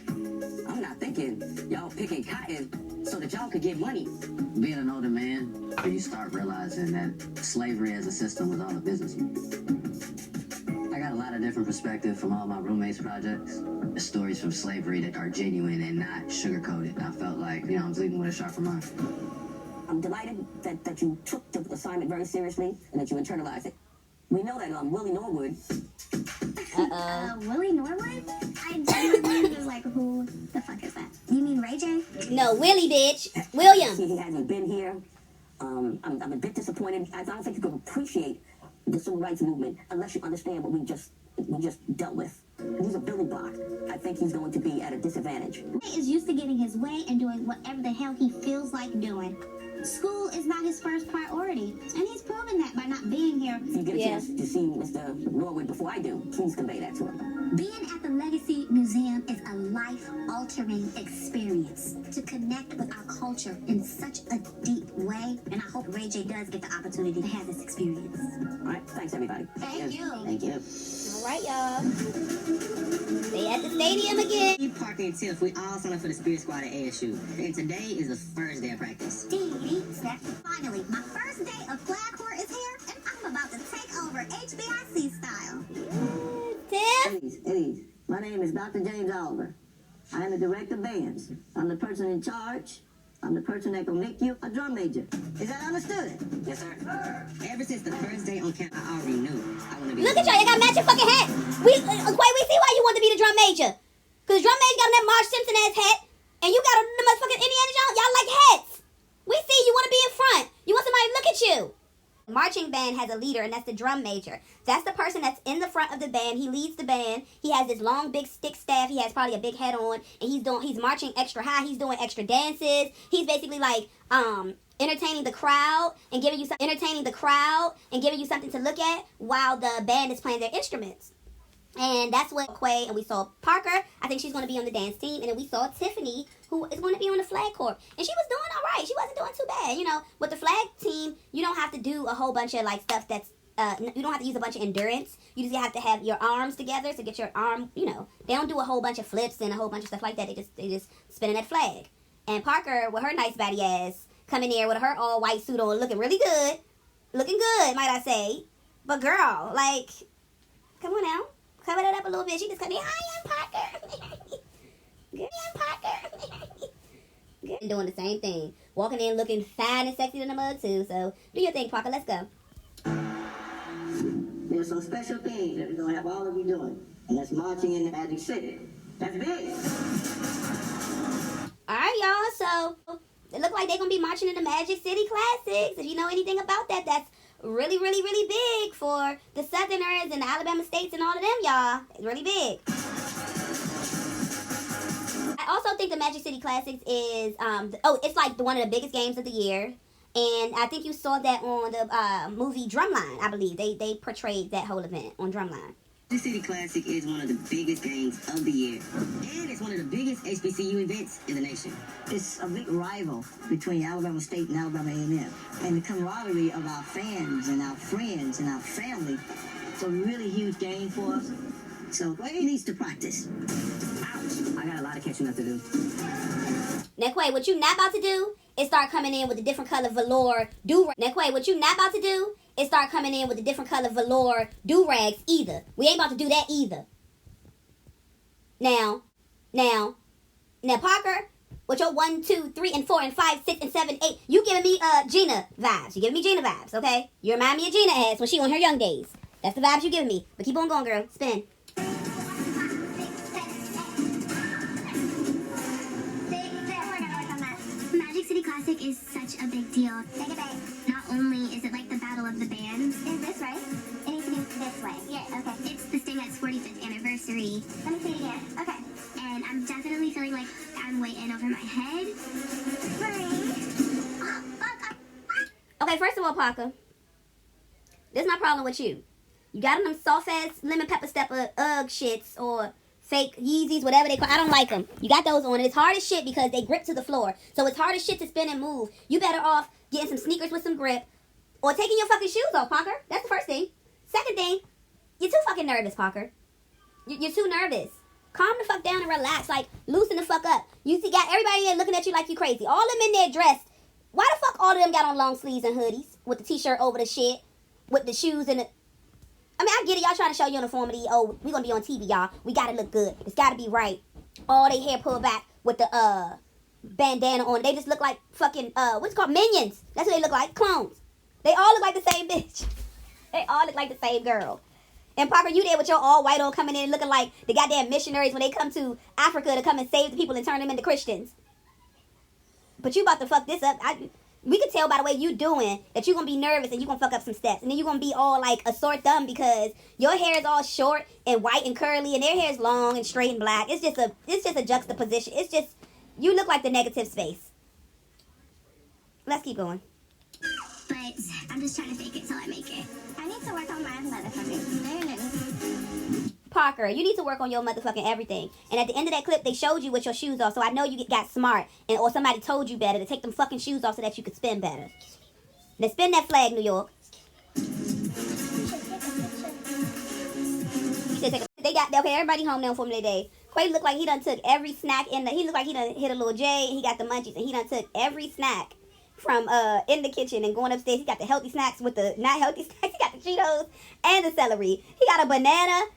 [SPEAKER 8] I'm not thinking y'all picking cotton so that y'all could get money. Being an older man, you start realizing that slavery as a system was all a business. I got a lot of different perspective from all my roommates' projects. The stories from slavery that are genuine and not sugar-coated. I felt like, I was leaving with a sharper mind.
[SPEAKER 5] I'm delighted that you took the assignment very seriously and that you internalized it. We know that Willie Norwood.
[SPEAKER 3] Willie Norwood? I genuinely was like, who the fuck is that? You mean Ray J?
[SPEAKER 2] No, Willie, bitch. William.
[SPEAKER 5] He hasn't been here. I'm a bit disappointed. I don't think you can appreciate the civil rights movement unless you understand what we just dealt with. He's a building block. I think he's going to be at a disadvantage.
[SPEAKER 3] He is used to getting his way and doing whatever the hell he feels like doing. School is not his first priority, and he's proven that by not being here.
[SPEAKER 5] If you get a chance to see Mr. Norwood before I do, please convey that to him.
[SPEAKER 3] Being at the Legacy Museum is a life-altering experience to connect with our culture in such a deep way, and I hope Ray J does get the opportunity to have this experience.
[SPEAKER 5] All right, thanks everybody.
[SPEAKER 3] Thank you.
[SPEAKER 5] Thank you.
[SPEAKER 2] All right, y'all. They at the stadium again.
[SPEAKER 9] Parker and Tiff, we all signed up for the Spirit Squad at ASU, and today is the first day of practice.
[SPEAKER 3] Finally, my first day of flag court is here, and I'm about to take over HBIC style.
[SPEAKER 2] Tiff?
[SPEAKER 5] Eddie, my name is Dr. James Oliver. I am the director of bands. I'm the person in charge. I'm the person that can make you a drum major. Is that understood?
[SPEAKER 9] Yes, sir. Ever since the first day on campus, I already knew I want to be.
[SPEAKER 2] Look at y'all got matching fucking hats. We see why you want to be the drum major. Because drum major got that Marge Simpson ass hat, and you got the motherfucking Indiana Jones. Y'all like hats. We see you want to be in front. You want somebody to look at you. Marching band has a leader, and that's the drum major. That's the person that's in the front of the band. He leads the band. He has this long, big stick staff. He has probably a big hat on, and he's marching extra high. He's doing extra dances. He's basically like entertaining the crowd and giving you something to look at while the band is playing their instruments. And that's what Quay, and we saw Parker. I think she's going to be on the dance team. And then we saw Tiffany, who is going to be on the flag corps. And she was doing all right. She wasn't doing too bad. With the flag team, you don't have to do a whole bunch of like stuff that's, you don't have to use a bunch of endurance. You just have to have your arms together to get your arm, they don't do a whole bunch of flips and a whole bunch of stuff like that. They just spinning that flag. And Parker, with her nice body ass, coming there with her all white suit on, looking really good. Looking good, might I say. But girl, like, come on now. Cover it up a little bit. She just come in. I am Parker. Girl, I am Parker. Girl, doing the same thing. Walking in looking fine and sexy in the mug too. So do your thing, Parker. Let's go.
[SPEAKER 5] There's some special things that we're going to have all of you doing. And that's marching in the Magic City. That's big.
[SPEAKER 2] All right, y'all. So it look like they're going to be marching in the Magic City Classics. If you know anything about that, that's really, really, really big for the Southerners and the Alabama States and all of them, y'all. It's really big. I also think the Magic City Classics is, it's like one of the biggest games of the year. And I think you saw that on the movie Drumline, I believe. They portrayed that whole event on Drumline.
[SPEAKER 9] The City Classic is one of the biggest games of the year, and it's one of the biggest HBCU events in the nation.
[SPEAKER 5] It's a big rival between Alabama State and Alabama A&M. And the camaraderie of our fans and our friends and our family. It's a really huge game for us. So Quay needs to practice.
[SPEAKER 9] Ouch. I got a lot of catching up to do.
[SPEAKER 2] Now, Quay, what you not about to do is start coming in with a different color velour do-rag. Now, Quay, what you not about to do is start coming in with a different color velour do-rags either. We ain't about to do that either. Now, Parker, with your 1, 2, 3, and 4, and 5, 6, and 7, 8, you giving me Gina vibes. You giving me Gina vibes, okay? You remind me of Gina ass when she on her young days. That's the vibes you giving me. But keep on going, girl. Spin.
[SPEAKER 3] Magic City Classic is such a big deal. Take it back. Not only is it like the battle of the bands. Is this right? It needs to be this way. Yeah, okay. It's the Sting at 45th anniversary. Let me see it again. Okay. And I'm definitely feeling like I'm way in over my head.
[SPEAKER 2] Okay, first of all, Parker, this is my problem with you. You got on them soft-ass lemon pepper stepper Ugg shits or fake Yeezys, whatever they call. I don't like them. You got those on, and it's hard as shit because they grip to the floor. So it's hard as shit to spin and move. You better off getting some sneakers with some grip or taking your fucking shoes off, Parker. That's the first thing. Second thing, you're too fucking nervous, Parker. You're too nervous. Calm the fuck down and relax. Like, loosen the fuck up. You see, got everybody in there looking at you like you crazy. All them in there dressed. Why the fuck all of them got on long sleeves and hoodies with the t-shirt over the shit, with the shoes and the... I mean, I get it. Y'all trying to show uniformity. Oh, we gonna be on TV, y'all. We gotta look good. It's gotta be right. All they hair pulled back with the bandana on. They just look like fucking what's it called? Minions. That's what they look like. Clones. They all look like the same bitch. They all look like the same girl. And Parker, you there with your all white on coming in looking like the goddamn missionaries when they come to Africa to come and save the people and turn them into Christians. But you about to fuck this up. We can tell by the way you doing that you gonna be nervous and you gonna fuck up some steps. And then you gonna be all like a sore thumb because your hair is all short and white and curly and their hair is long and straight and black. It's just a juxtaposition. It's just, you look like the negative space. Let's keep going.
[SPEAKER 3] But I'm just trying to fake it till I make it. I need to work on my motherfucking.
[SPEAKER 2] Parker, you need to work on your motherfucking everything. And at the end of that clip, they showed you with your shoes off, so I know you got smart, or somebody told you better to take them fucking shoes off so that you could spin better. Now spin that flag, New York. Okay, everybody home now for their day. Quay looked like he done took every snack he looked like he done hit a little J, he got the munchies, and he done took every snack from in the kitchen and going upstairs. He got the healthy snacks with the not healthy snacks. He got the Cheetos and the celery. He got a banana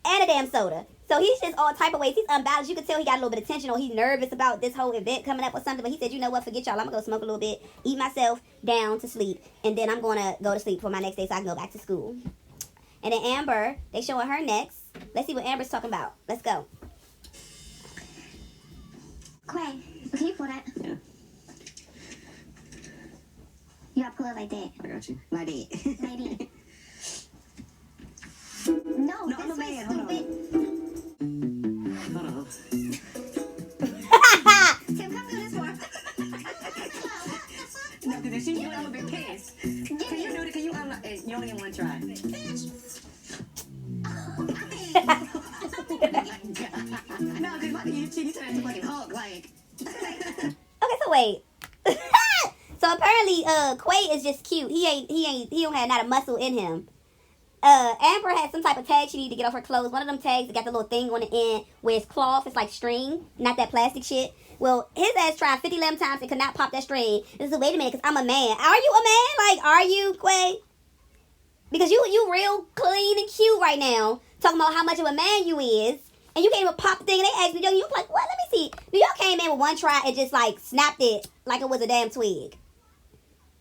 [SPEAKER 2] and a damn soda. So he's just all type of ways. He's unbalanced. You can tell he got a little bit of tension or he's nervous about this whole event coming up or something. But he said, you know what, forget y'all. I'm going to go smoke a little bit, eat myself down to sleep. And then I'm going to go to sleep for my next day so I can go back to school. And then Amber, they showing her next. Let's see what Amber's talking about. Let's go.
[SPEAKER 3] Quay, can you pull that?
[SPEAKER 5] Yeah.
[SPEAKER 3] You gotta pull it like that.
[SPEAKER 5] I got you. Like that.
[SPEAKER 3] Like that. No,
[SPEAKER 5] No,
[SPEAKER 3] this
[SPEAKER 5] I'm a
[SPEAKER 3] way,
[SPEAKER 5] man. Hold on.
[SPEAKER 3] stupid.
[SPEAKER 5] Hold on.
[SPEAKER 3] Tim, come do this for us.
[SPEAKER 5] No, because if she do it, I'm a bit pissed. Can you do it? Can you unlock it? You only get one try. No, because you turn into fucking Hulk, like.
[SPEAKER 2] Okay, so wait. So apparently, Quay is just cute. He don't have not a muscle in him. Amber had some type of tag she needed to get off her clothes. One of them tags that got the little thing on the end where it's cloth. It's like string, not that plastic shit. Well, his ass tried 50 11 times and could not pop that string. And so, wait a minute, because I'm a man. Are you a man? Like, are you, Quay? Because you real clean and cute right now. Talking about how much of a man you is. And you can't even pop the thing. And they asked me, you was like, what? Let me see. New York came in with one try and just like snapped it like it was a damn twig.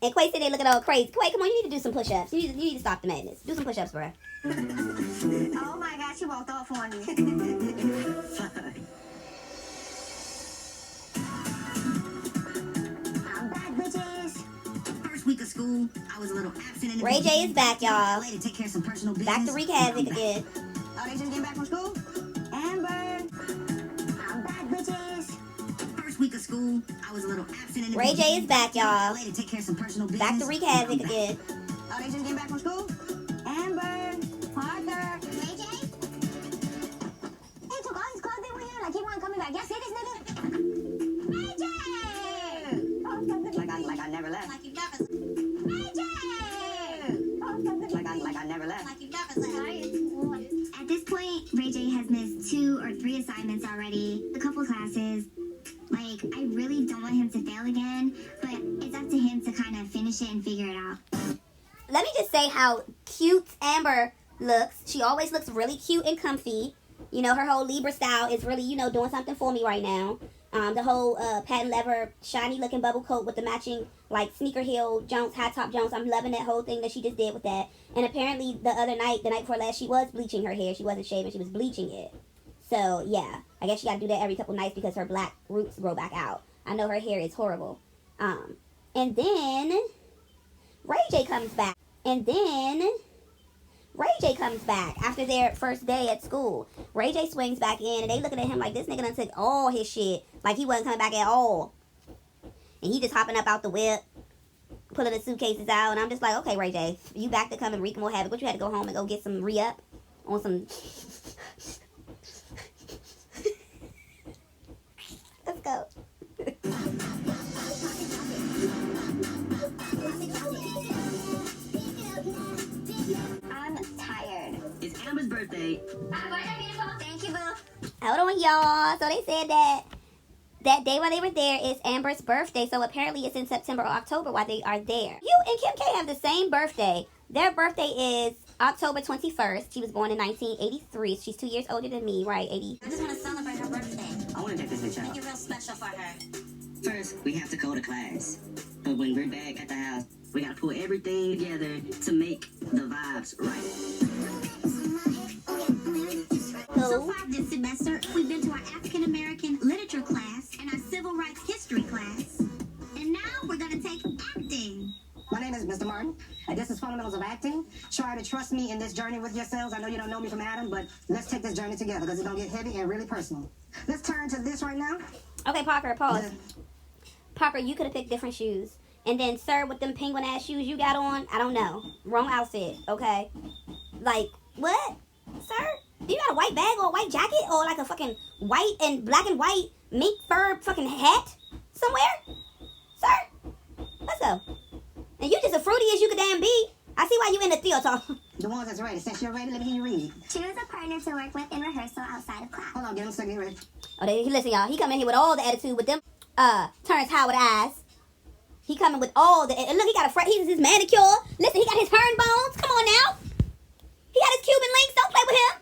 [SPEAKER 2] And Quay said they looking all crazy. Quay, come on, you need to do some push-ups. You need to stop the madness. Do some push-ups, bro.
[SPEAKER 3] Oh my gosh, she walked off on me. I'm back, bitches.
[SPEAKER 9] First week of school, I was a little absent in the
[SPEAKER 2] Ray J is back, y'all.
[SPEAKER 9] to take care of some personal business.
[SPEAKER 2] Back to wreak havoc again.
[SPEAKER 9] Oh, they just getting back from school?
[SPEAKER 3] Amber. I'm back, bitches.
[SPEAKER 9] First week of school, I was a little absent in the
[SPEAKER 2] Ray J is back, y'all.
[SPEAKER 9] to take care of some personal business.
[SPEAKER 2] Back to wreak havoc again.
[SPEAKER 9] Oh, they just getting back from school?
[SPEAKER 3] Amber. Parker. Ray J. He took all his clothes in with him like he wasn't coming back. Y'all see this nigga? Ray J.
[SPEAKER 5] Like I never left.
[SPEAKER 3] Like you never. Ray J.
[SPEAKER 5] Like I never left.
[SPEAKER 3] Like you never left. At this point, Ray J has missed 2 or 3 assignments already, a couple classes. Like, I really don't want him to fail again, but it's up to him to kind of finish it and figure it out.
[SPEAKER 2] Let me just say how cute Amber looks. She always looks really cute and comfy. You know, her whole Libra style is really, you know, doing something for me right now. The whole patent leather, shiny looking bubble coat with the matching, like, sneaker heel Jones, high top Jones. I'm loving that whole thing that she just did with that. And apparently the night before last, she was bleaching her hair. She wasn't shaving, she was bleaching it. So, yeah, I guess she got to do that every couple nights because her black roots grow back out. I know her hair is horrible. And then Ray J comes back. And then Ray J comes back after their first day at school. Ray J swings back in, and they looking at him like this nigga done took all his shit. Like he wasn't coming back at all. And he just hopping up out the whip, pulling the suitcases out. And I'm just like, okay, Ray J, you back to come and wreak more havoc. But you had to go home and go get some re-up on some... Let's go.
[SPEAKER 3] I'm tired.
[SPEAKER 9] It's Amber's birthday.
[SPEAKER 3] Happy birthday, beautiful. Thank you, boo.
[SPEAKER 2] Hold on, y'all. So they said that day while they were there is Amber's birthday. So apparently it's in September or October while they are there. You and Kim K have the same birthday. Their birthday is October 21st. She was born in 1983. She's 2 years older than me, right? 80.
[SPEAKER 6] I just want to celebrate her birthday.
[SPEAKER 9] I want to take this bitch
[SPEAKER 6] Make
[SPEAKER 9] out.
[SPEAKER 6] it real special for her.
[SPEAKER 9] First, we have to go to class. But when we're back at the house, we gotta pull everything together to make the vibes right.
[SPEAKER 3] So far this semester, we've been to our African American literature class and our civil rights history class. And now we're going to take acting.
[SPEAKER 10] My name is Mr. Martin, and this is Fundamentals of Acting. Try to trust me in this journey with yourselves. I know you don't know me from Adam, but let's take this journey together because it's going to get heavy and really personal. Let's turn to this right now.
[SPEAKER 2] Okay, Parker, pause. Parker, you could have picked different shoes. And then, sir, with them penguin-ass shoes you got on, I don't know. Wrong outfit, okay? Like, what? Sir? You got a white bag or a white jacket or like a fucking white and black and white mink fur fucking hat somewhere? Sir? Let's go. And you just as fruity as you could damn be. I see why you in the theater.
[SPEAKER 10] The ones that's ready. Since you're ready, let me hear you read.
[SPEAKER 3] Choose a partner to work with in rehearsal outside of class.
[SPEAKER 10] Hold on, get him so get ready.
[SPEAKER 2] Oh, listen, y'all. He come in here with all the attitude with them Terrence Howard eyes. He coming with all the... Look, he got he's his manicure. Listen, he got his herringbones. Come on now. He got his Cuban links. Don't play with him.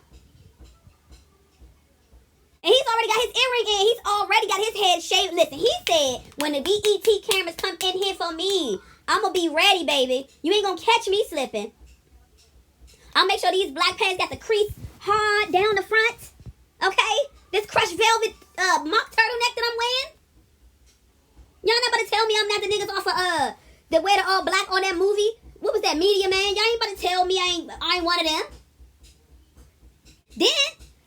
[SPEAKER 2] And he's already got his earring in. He's already got his head shaved. Listen, he said, when the BET cameras come in here for me, I'm going to be ready, baby. You ain't going to catch me slipping. I'll make sure these black pants got the crease hard down the front. Okay? This crushed velvet mock turtleneck that I'm wearing. Y'all not about to tell me I'm not the niggas off of that wear the all black on that movie? What was that, Media Man? Y'all ain't about to tell me I ain't one of them. Then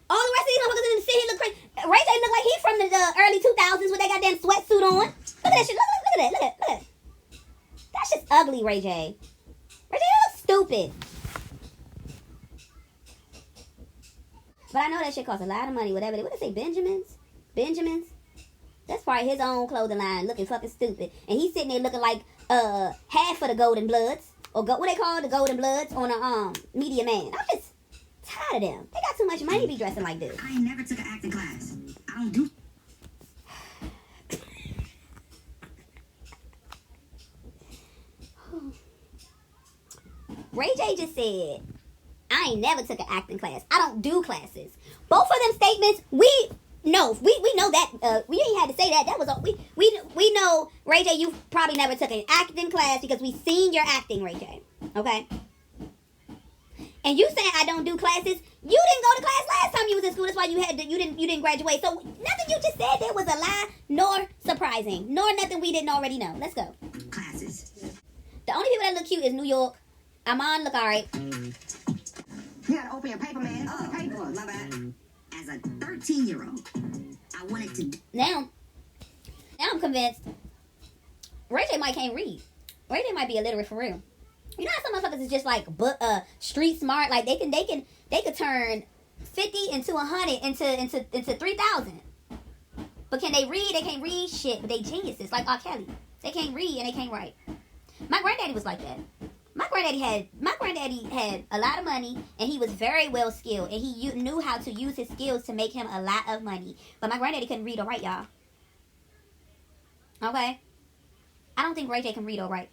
[SPEAKER 2] all the rest of these motherfuckers in the city look crazy. Ray J look like he from the early 2000s with that goddamn sweatsuit on. Look at that shit. Look at that. That's just ugly, Ray J. Ray J looks stupid. But I know that shit costs a lot of money. Whatever. What did they say? Benjamins. That's probably his own clothing line, looking fucking stupid. And he's sitting there looking like half of the Golden Bloods. Or what they call the Golden Bloods on a Media Man. I'm just tired of them. They got too much money to be dressing like this.
[SPEAKER 6] I ain't never took an acting class. I don't do...
[SPEAKER 2] Ray J just said, I ain't never took an acting class. I don't do classes. Both of them statements, we know that. We ain't had to say that. That was we know, Ray J, you probably never took an acting class because we seen your acting, Ray J. Okay? And you saying I don't do classes, you didn't go to class last time you was in school. That's why you didn't graduate. So nothing you just said there was a lie, nor surprising, nor nothing we didn't already know. Let's go.
[SPEAKER 6] Classes.
[SPEAKER 2] The only people that look cute is New York. Amon look alright.
[SPEAKER 10] You gotta open your paper, man.
[SPEAKER 6] Oh,
[SPEAKER 10] Open your paper.
[SPEAKER 6] my bad. As a 13-year-old, I wanted to...
[SPEAKER 2] Now I'm convinced Ray J might can't read. Ray J might be illiterate for real. You know how some motherfuckers is just like street smart, like they could turn 50 into 100 into 3,000. But can they read? They can't read shit, but they geniuses like R. Kelly. They can't read and they can't write. My granddaddy was like that. My granddaddy had a lot of money and he was very well skilled and he knew how to use his skills to make him a lot of money. But my granddaddy couldn't read or write, y'all. Okay? I don't think Ray J can read or write.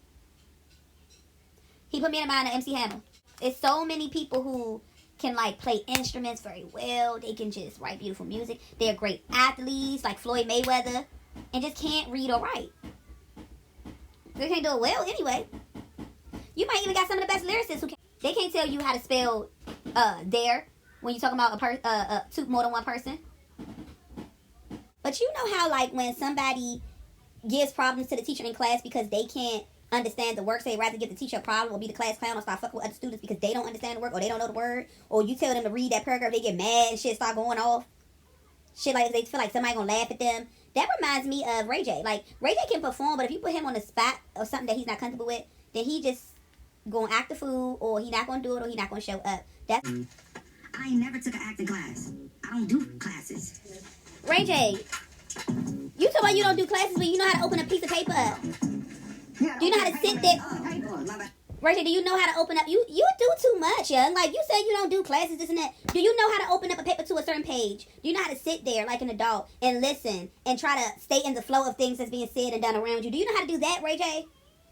[SPEAKER 2] He put me in mind of MC Hammer. It's so many people who can like play instruments very well. They can just write beautiful music. They're great athletes like Floyd Mayweather and just can't read or write. They can't do it well anyway. You might even got some of the best lyricists who they can't tell you how to spell there when you're talking about two more than one person. But you know how like when somebody gives problems to the teacher in class because they can't understand the work, so they'd rather give the teacher a problem or be the class clown or start fucking with other students because they don't understand the work or they don't know the word, or you tell them to read that paragraph, they get mad and shit start going off. Shit like they feel like somebody gonna laugh at them. That reminds me of Ray J. Like, Ray J can perform, but if you put him on the spot or something that he's not comfortable with, then he just gonna act the fool, or he not gonna do it, or he not gonna show up. That's
[SPEAKER 9] I ain't never took an acting class. I don't do classes.
[SPEAKER 2] Ray J. You talking about you don't do classes, but you know how to open a piece of paper up. Do you know how to sit there? Ray J, do you know how to open up? You do too much, young. Like, you said you don't do classes, this and that. Do you know how to open up a paper to a certain page? Do you know how to sit there like an adult and listen and try to stay in the flow of things that's being said and done around you? Do you know how to do that, Ray J?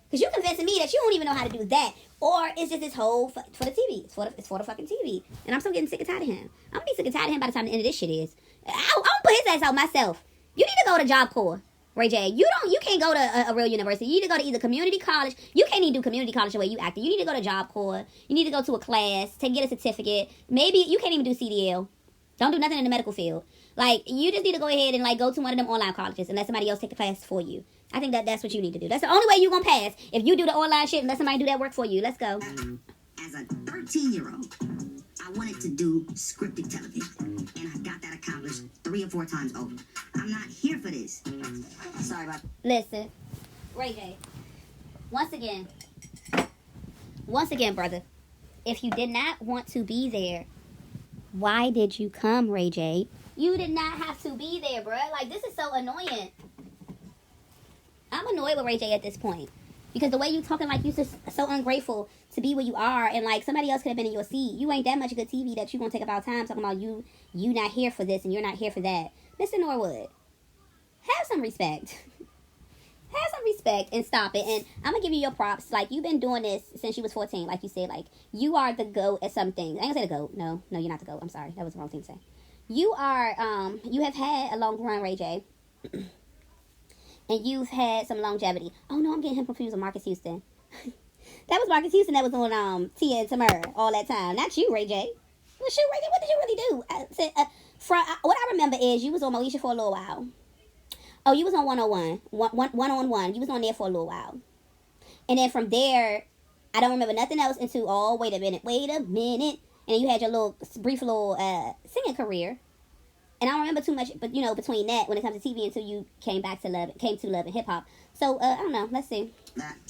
[SPEAKER 2] Because you're convincing me that you don't even know how to do that. Or it's just this whole for the TV. It's for the fucking TV. And I'm still getting sick and tired of him. I'm going to be sick and tired of him by the time the end of this shit is. I'm going to put his ass out myself. You need to go to Job Corps, Ray J. You can't go to a real university. You need to go to either community college. You can't even do community college the way you acting. You need to go to Job Corps. You need to go to a class to get a certificate. Maybe you can't even do CDL. Don't do nothing in the medical field. Like, you just need to go ahead and, like, go to one of them online colleges and let somebody else take the class for you. I think that's what you need to do. That's the only way you're going to pass. If you do the online shit and let somebody do that work for you. Let's go.
[SPEAKER 9] As a 13-year-old, I wanted to do scripted television, and I got that accomplished 3 or 4 times over. I'm not here for this. Sorry about that.
[SPEAKER 2] Listen, Ray J. Once again, brother, if you did not want to be there, why did you come, Ray J? You did not have to be there, bro. Like, this is so annoying. I'm annoyed with Ray J at this point. Because the way you talking, like, you just so ungrateful to be where you are. And, like, somebody else could have been in your seat. You ain't that much good TV that you going to take about time talking about you not here for this and you're not here for that. Mr. Norwood, have some respect. Have some respect and stop it. And I'm going to give you your props. Like, you've been doing this since you was 14. Like you said, like, you are the GOAT at some things. I ain't going to say the GOAT. No, you're not the GOAT. I'm sorry. That was the wrong thing to say. You are, you have had a long run, Ray J. And you've had some longevity. Oh, no, I'm getting him confused with Marcus Houston. That was Marcus Houston that was on Tia and Tamara all that time. Not you, Ray J. Well, shoot, Ray J, what did you really do? What I remember is you was on Moesha for a little while. Oh, you was on 101. One-on-one. You was on there for a little while. And then from there, I don't remember nothing else until, wait a minute. And then you had your brief little singing career. And I don't remember too much, but, between that, when it comes to TV, until you came to love and hip-hop. So, I don't know. Let's see.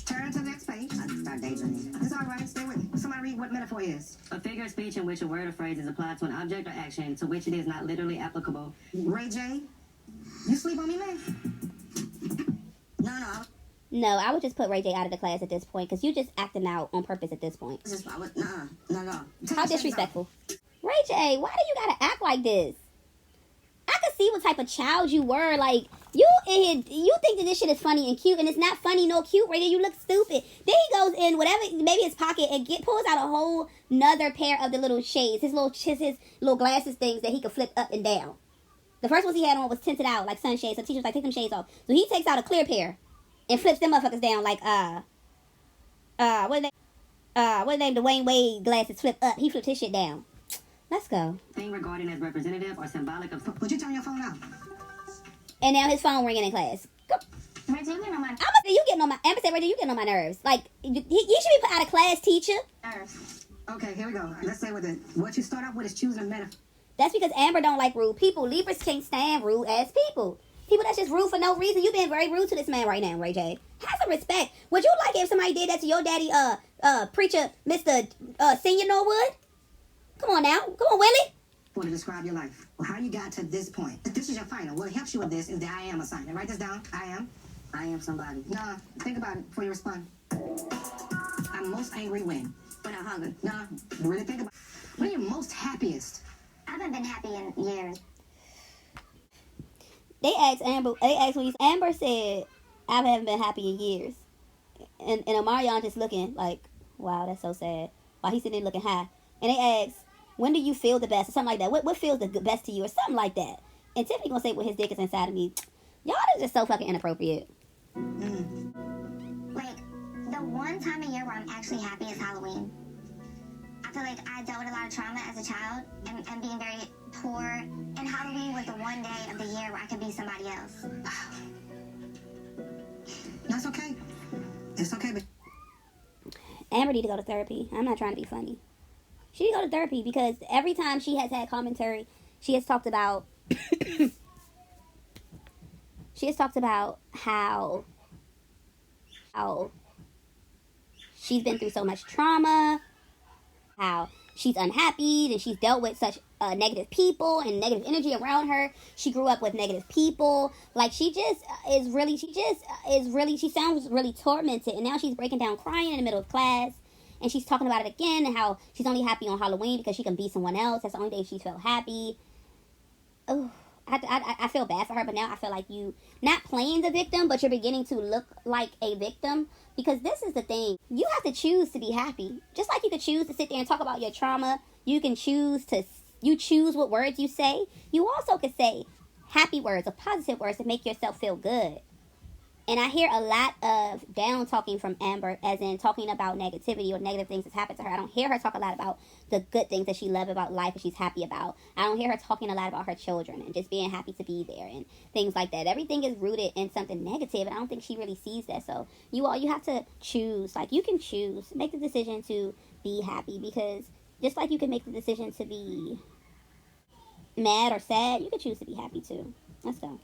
[SPEAKER 10] Turn to the next page.
[SPEAKER 9] Start daydreaming.
[SPEAKER 10] It's all right. Stay with me. Somebody read what metaphor is.
[SPEAKER 5] A figure of speech in which a word or phrase is applied to an object or action to which it is not literally applicable.
[SPEAKER 10] Ray J, you sleep on me, man?
[SPEAKER 9] No.
[SPEAKER 2] No, I would just put Ray J out of the class at this point, because you just acting out on purpose at this point.
[SPEAKER 9] No.
[SPEAKER 2] How disrespectful. Ray J, why do you gotta act like this? I could see what type of child you were. Like, you think that this shit is funny and cute, and it's not funny nor cute, Ray J. You look stupid. Then he goes in maybe his pocket and pulls out a whole nother pair of the little shades, his little glasses things that he could flip up and down. The first ones he had on was tinted out, like sunshades. So teachers like, take them shades off. So he takes out a clear pair and flips them motherfuckers down like, what is name? Dwayne Wade glasses flip up. He flipped his shit down. Let's go.
[SPEAKER 5] Thing regarded as representative or symbolic of...
[SPEAKER 10] Would you turn your phone off?
[SPEAKER 2] And now his phone ringing in class. Go.
[SPEAKER 6] Ray J, you getting on my
[SPEAKER 2] I'm gonna say you getting on my... Amber said, Ray J, you getting on my nerves. Like, he should be put out of class, teacher.
[SPEAKER 6] nerves.
[SPEAKER 10] Okay, here we go. Let's say with it. What you start off with is choosing a metaphor.
[SPEAKER 2] That's because Amber don't like rude people. Libras can't stand rude ass people. People that's just rude for no reason. You being very rude to this man right now, Ray J. Have some respect. Would you like if somebody did that to your daddy, preacher, Mr. Senior Norwood? Come on now. Come on, Willie.
[SPEAKER 10] To describe your life. Well, how you got to this point. This is your final. What helps you with this is the I am assignment. Write this down. I am somebody. Nah, think about it before you respond. I'm most angry when I'm hungry. Nah, really think about it. When are you most happiest?
[SPEAKER 6] I haven't been happy in years.
[SPEAKER 2] They asked Amber said, I haven't been happy in years. And Omarion just looking like, wow, that's so sad. While he's sitting there looking high. And they asked, when do you feel the best? Or something like that. What feels the best to you? Or something like that. And Tiffany gonna say, well, his dick is inside of me. Y'all is just so fucking inappropriate.
[SPEAKER 6] Like, the one time a year where I'm actually happy is Halloween. I feel like I dealt with a lot of trauma as a child and being very poor. And Halloween was the one day of the year where I could be somebody else.
[SPEAKER 10] That's okay. It's okay, but
[SPEAKER 2] Amber need to go to therapy. I'm not trying to be funny. She need to go to therapy because every time she has had commentary, she has talked about how she's been through so much trauma, how she's unhappy, and she's dealt with such negative people and negative energy around her. She grew up with negative people. Like, she sounds really tormented. And now she's breaking down crying in the middle of class. And she's talking about it again and how she's only happy on Halloween because she can be someone else. That's the only day she felt happy. Oh, I feel bad for her, but now I feel like you not playing the victim, but you're beginning to look like a victim. Because this is the thing. You have to choose to be happy. Just like you could choose to sit there and talk about your trauma, you choose what words you say. You also could say happy words or positive words to make yourself feel good. And I hear a lot of down talking from Amber, as in talking about negativity or negative things that's happened to her. I don't hear her talk a lot about the good things that she loves about life and she's happy about. I don't hear her talking a lot about her children and just being happy to be there and things like that. Everything is rooted in something negative, and I don't think she really sees that. So you have to choose. Like, you can choose. Make the decision to be happy, because just like you can make the decision to be mad or sad, you can choose to be happy too. Let's go.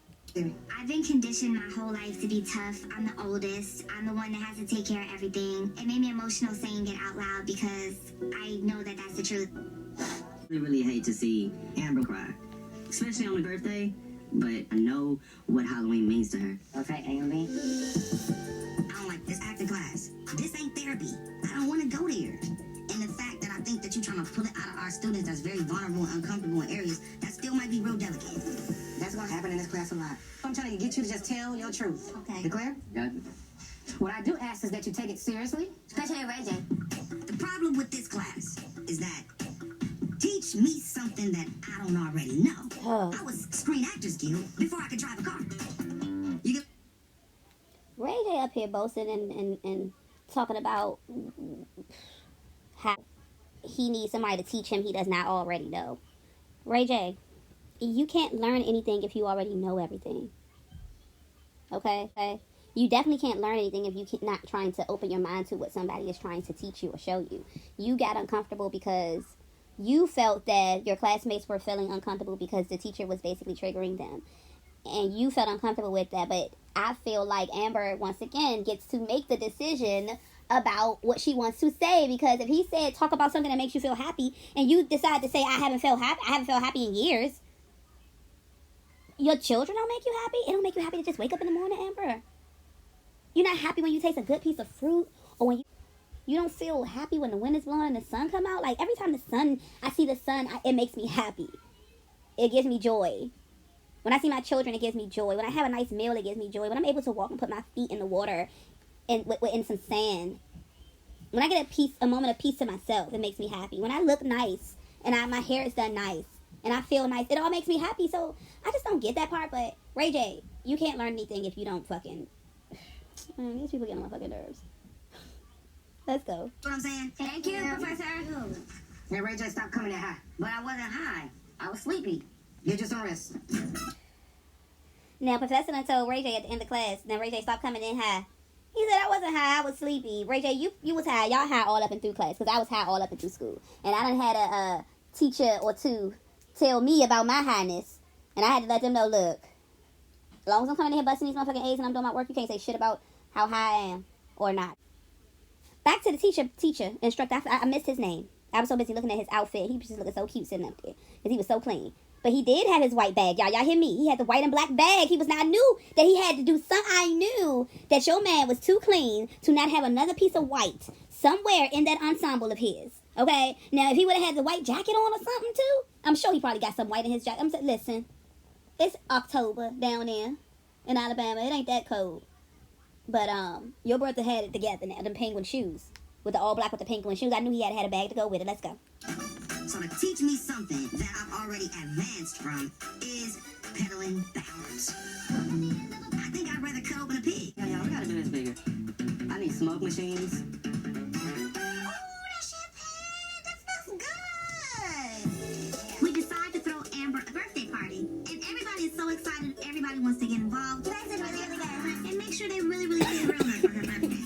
[SPEAKER 3] I've been conditioned my whole life to be tough. I'm the oldest. I'm the one that has to take care of everything. It made me emotional saying it out loud because I know that that's the truth.
[SPEAKER 5] I really hate to see Amber cry, especially on her birthday, but I know what Halloween means to her.
[SPEAKER 9] Okay, Amy. I don't like this acting class. This ain't therapy. I don't want to go there. And the fact that I think that you're trying to pull it out of our students that's very vulnerable and uncomfortable in areas that still might be real delicate.
[SPEAKER 10] that's going to happen in this class a lot. I'm trying to get you to just tell your truth.
[SPEAKER 9] Okay.
[SPEAKER 10] You clear?
[SPEAKER 8] Yeah.
[SPEAKER 10] What I do ask is that you take it seriously.
[SPEAKER 9] Especially Ray J. The problem with this class is that teach me something that I don't already know.
[SPEAKER 2] Oh.
[SPEAKER 9] I was Screen Actors Guild before I could drive a car. You get
[SPEAKER 2] Ray J up here boasting and talking about how he needs somebody to teach him he does not already know. Ray J, you can't learn anything if you already know everything. Okay? You definitely can't learn anything if you're not trying to open your mind to what somebody is trying to teach you or show you. You got uncomfortable because you felt that your classmates were feeling uncomfortable because the teacher was basically triggering them. And you felt uncomfortable with that. But I feel like Amber, once again, gets to make the decision about what she wants to say. Because if he said, talk about something that makes you feel happy, and you decide to say, I haven't felt happy in years, your children don't make you happy? It don't make you happy to just wake up in the morning, Amber? You're not happy when you taste a good piece of fruit, or when you don't feel happy when the wind is blowing and the sun come out? Like, every time I see the sun, it makes me happy. It gives me joy. When I see my children, it gives me joy. When I have a nice meal, it gives me joy. When I'm able to walk and put my feet in the water and in some sand. When I get a moment of peace to myself, it makes me happy. When I look nice and my hair is done nice and I feel nice, it all makes me happy. So I just don't get that part. But Ray J, you can't learn anything if you don't fucking... Man, these people get on my fucking nerves. Let's go.
[SPEAKER 9] what I'm saying?
[SPEAKER 3] Thank you, Professor.
[SPEAKER 10] Hey, Ray J, stop coming that high.
[SPEAKER 9] But I wasn't high. I was sleepy.
[SPEAKER 10] Get you some rest.
[SPEAKER 2] Now, Professor done told Ray J at the end of class, now Ray J, stop coming in high. He said, I wasn't high, I was sleepy. Ray J, you was high. Y'all high all up and through class, because I was high all up and through school. And I done had a teacher or two tell me about my highness. And I had to let them know, look, as long as I'm coming in here busting these motherfucking A's and I'm doing my work, you can't say shit about how high I am or not. Back to the teacher, instructor. I missed his name. I was so busy looking at his outfit. He was just looking so cute sitting up there, because he was so clean. But he did have his white bag. Y'all hear me? He had the white and black bag. I knew that he had to do something. I knew that your man was too clean to not have another piece of white somewhere in that ensemble of his. Okay? Now, if he would have had the white jacket on or something, too, I'm sure he probably got some white in his jacket. I'm saying, listen, it's October down there in Alabama. It ain't that cold. But, your brother had it together now, them penguin shoes. With the all black with the penguin shoes. I knew he had a bag to go with it. Let's go.
[SPEAKER 9] So to teach me something that I've already advanced from is pedaling backwards. I think I'd rather cut open a pig.
[SPEAKER 5] Yeah, we gotta do this bigger. I need smoke machines.
[SPEAKER 9] Oh, that champagne! That smells good! We decided to throw Amber a birthday party. And everybody is so excited. Everybody wants to get involved. And make sure they really, really celebrate her for her birthday.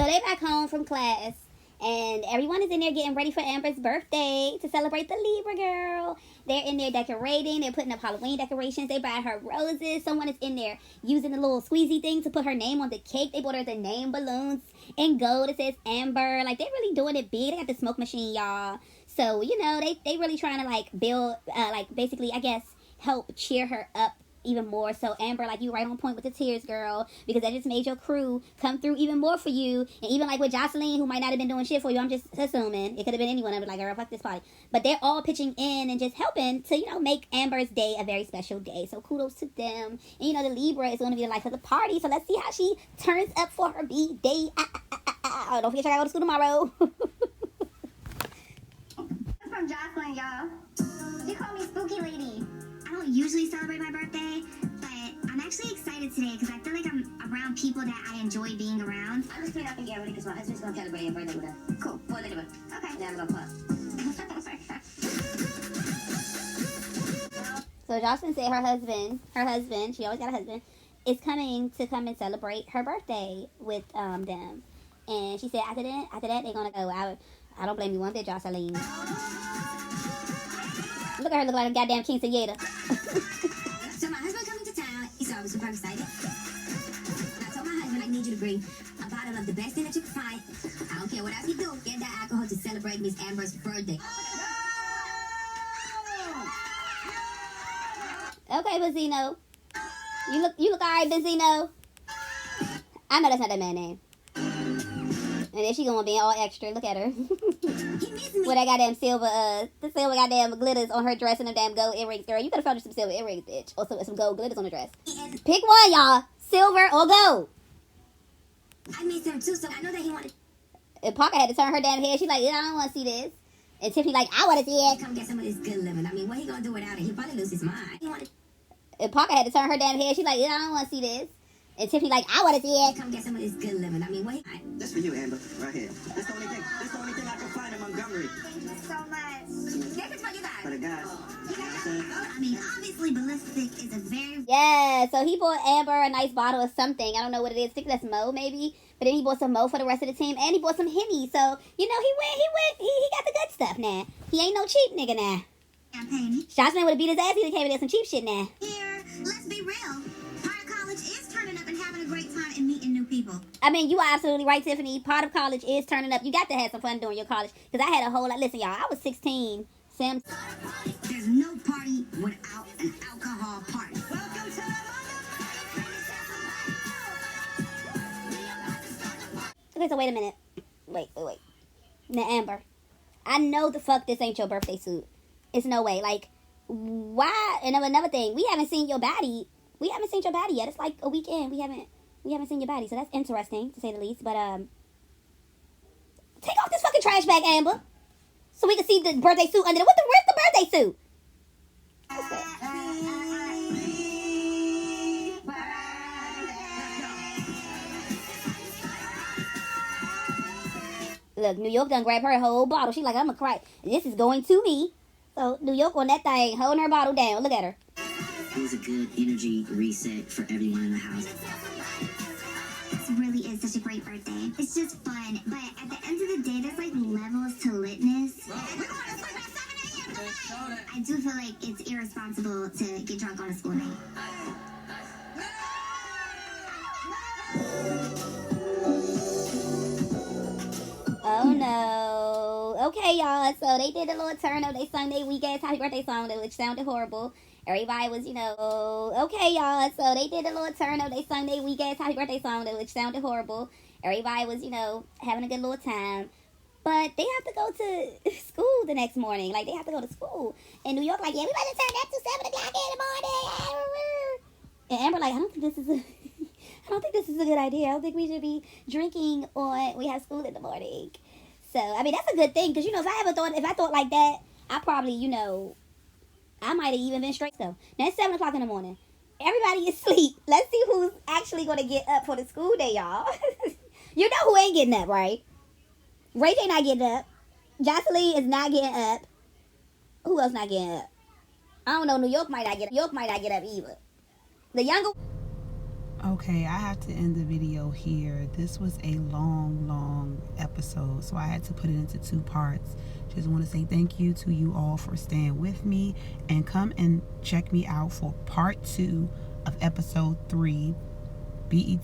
[SPEAKER 2] So they back home from class, and everyone is in there getting ready for Amber's birthday to celebrate the Libra girl. They're in there decorating. They're putting up Halloween decorations. They buy her roses. Someone is in there using the little squeezy thing to put her name on the cake. They bought her the name balloons in gold. It says Amber. Like, they're really doing it big. They got the smoke machine, y'all. So, you know, they really trying to, like, build, like, basically, I guess, help cheer her up even more. So Amber, like, you right on point with the tears, girl, because that just made your crew come through even more for you. And even like with Jocelyn, who might not have been doing shit for you, I'm just assuming it could have been anyone. I'm like, girl, fuck this party. But they're all pitching in and just helping to, you know, make Amber's day a very special day. So kudos to them. And you know, the Libra is going to be the life of the party, so let's see how she turns up for her B-day. Don't forget, I gotta go to school tomorrow.
[SPEAKER 3] From Jocelyn, y'all. She called me Spooky Lady. I don't usually celebrate my birthday, but I'm actually excited today because I feel like I'm around people that I enjoy being around.
[SPEAKER 6] I'm just cleaning up and getting ready because my husband's going to celebrate your birthday with us. Cool. Well, later.
[SPEAKER 3] Okay.
[SPEAKER 6] Then I'm going to pop.
[SPEAKER 2] So Jocelyn said her husband, she always got a husband, is coming to come and celebrate her birthday with them. And she said after that they're gonna go out. I don't blame you one bit, Jocelyn. Look at her look like a goddamn quinceañera.
[SPEAKER 9] So my husband coming to town, so I was super excited. I told my husband I need you to bring a bottle of the best thing that you can find. I don't care what else you do, get that alcohol to celebrate Miss Amber's birthday.
[SPEAKER 2] Okay, Benzino. You look alright, Benzino. I know that's not that man's name. And then she gonna be all extra. Look at her. With that goddamn silver, the silver goddamn glitters on her dress and them damn gold earrings, girl. You could have found her some silver earrings, bitch. Or some gold glitters on her dress. Pick one, y'all. Silver or gold.
[SPEAKER 9] I miss him too, so I know that he wanted.
[SPEAKER 2] And Parker had to turn her damn head. She's like, yeah, I don't want to see this. And Tiffany like, I want to see it.
[SPEAKER 9] Come get some of this good living. I mean, what he gonna do without it? He'll probably lose his mind. He wanted.
[SPEAKER 2] And Parker had to turn her damn head. She's like, yeah, I don't want to see this. And Tiffany like, I want to see it.
[SPEAKER 9] Come get some of this good living. I mean, what he...
[SPEAKER 8] This for you, Amber, right here. This the only thing I can find in Montgomery.
[SPEAKER 3] Thank you so much.
[SPEAKER 9] This is for you guys.
[SPEAKER 8] For the guys.
[SPEAKER 3] I mean, obviously, ballistic is a very...
[SPEAKER 2] Yeah, so he bought Amber a nice bottle of something. I don't know what it is. I think that's Mo, maybe. But then he bought some Mo for the rest of the team. And he bought some Henny. So, you know, he got the good stuff now. He ain't no cheap nigga now.
[SPEAKER 3] Campaign.
[SPEAKER 2] Jocelyn would have beat his ass. He came in there some cheap shit now.
[SPEAKER 3] Here, let's be real. Part of college is turning up and having a great time and meeting new people.
[SPEAKER 2] I mean, you are absolutely right, Tiffany. Part of college is turning up. You got to have some fun during your college. Because I had a whole lot. Listen, y'all, I was 16. Sam.
[SPEAKER 9] There's no party without an alcohol party. Welcome to
[SPEAKER 2] Okay, so wait a minute. Wait. Now, Amber, I know the fuck this ain't your birthday suit. It's no way. Like, why? And another thing, we haven't seen your body. We haven't seen your body yet. It's like a weekend. We haven't seen your body. So that's interesting, to say the least. But, take off this fucking trash bag, Amber. So we can see the birthday suit under there. Where's the birthday suit? Look, New York done grab her whole bottle. She's like, I'm gonna cry. This is going to me. So New York on that thing, holding her bottle down. Look at her.
[SPEAKER 9] It was a good energy reset for everyone in the house.
[SPEAKER 3] This really is such a great birthday. It's just fun, but at the end of the day, there's like levels to litness. I do feel like it's irresponsible to get drunk on a school night.
[SPEAKER 2] Oh no. Okay, y'all. So they did a little turn up. They sung their weak ass happy birthday song, which sounded horrible. Everybody was, you know, okay, y'all. So they did a little turn up. They sung their weak ass happy birthday song, which sounded horrible. Everybody was, you know, having a good little time. But they have to go to school the next morning. Like, they have to go to school. In New York, like, yeah, we about to turn up to 7 o'clock in the morning. And Amber, like, I don't think this is a good idea. I don't think we should be drinking on, we have school in the morning. So, I mean, that's a good thing. Because, you know, if I thought like that, I probably, you know, I might have even been straight. So, now it's 7 o'clock in the morning. Everybody is asleep. Let's see who's actually going to get up for the school day, y'all. You know who ain't getting up, right? Ray J not getting up. Jocelyn is not getting up. Who else not getting up? I don't know. New York might not get up. Either. The younger...
[SPEAKER 1] Okay, I have to end the video here. This was a long episode, so I had to put it into 2 parts. Just want to say thank you to you all for staying with me, and come and check me out for part 2 of episode 3, BET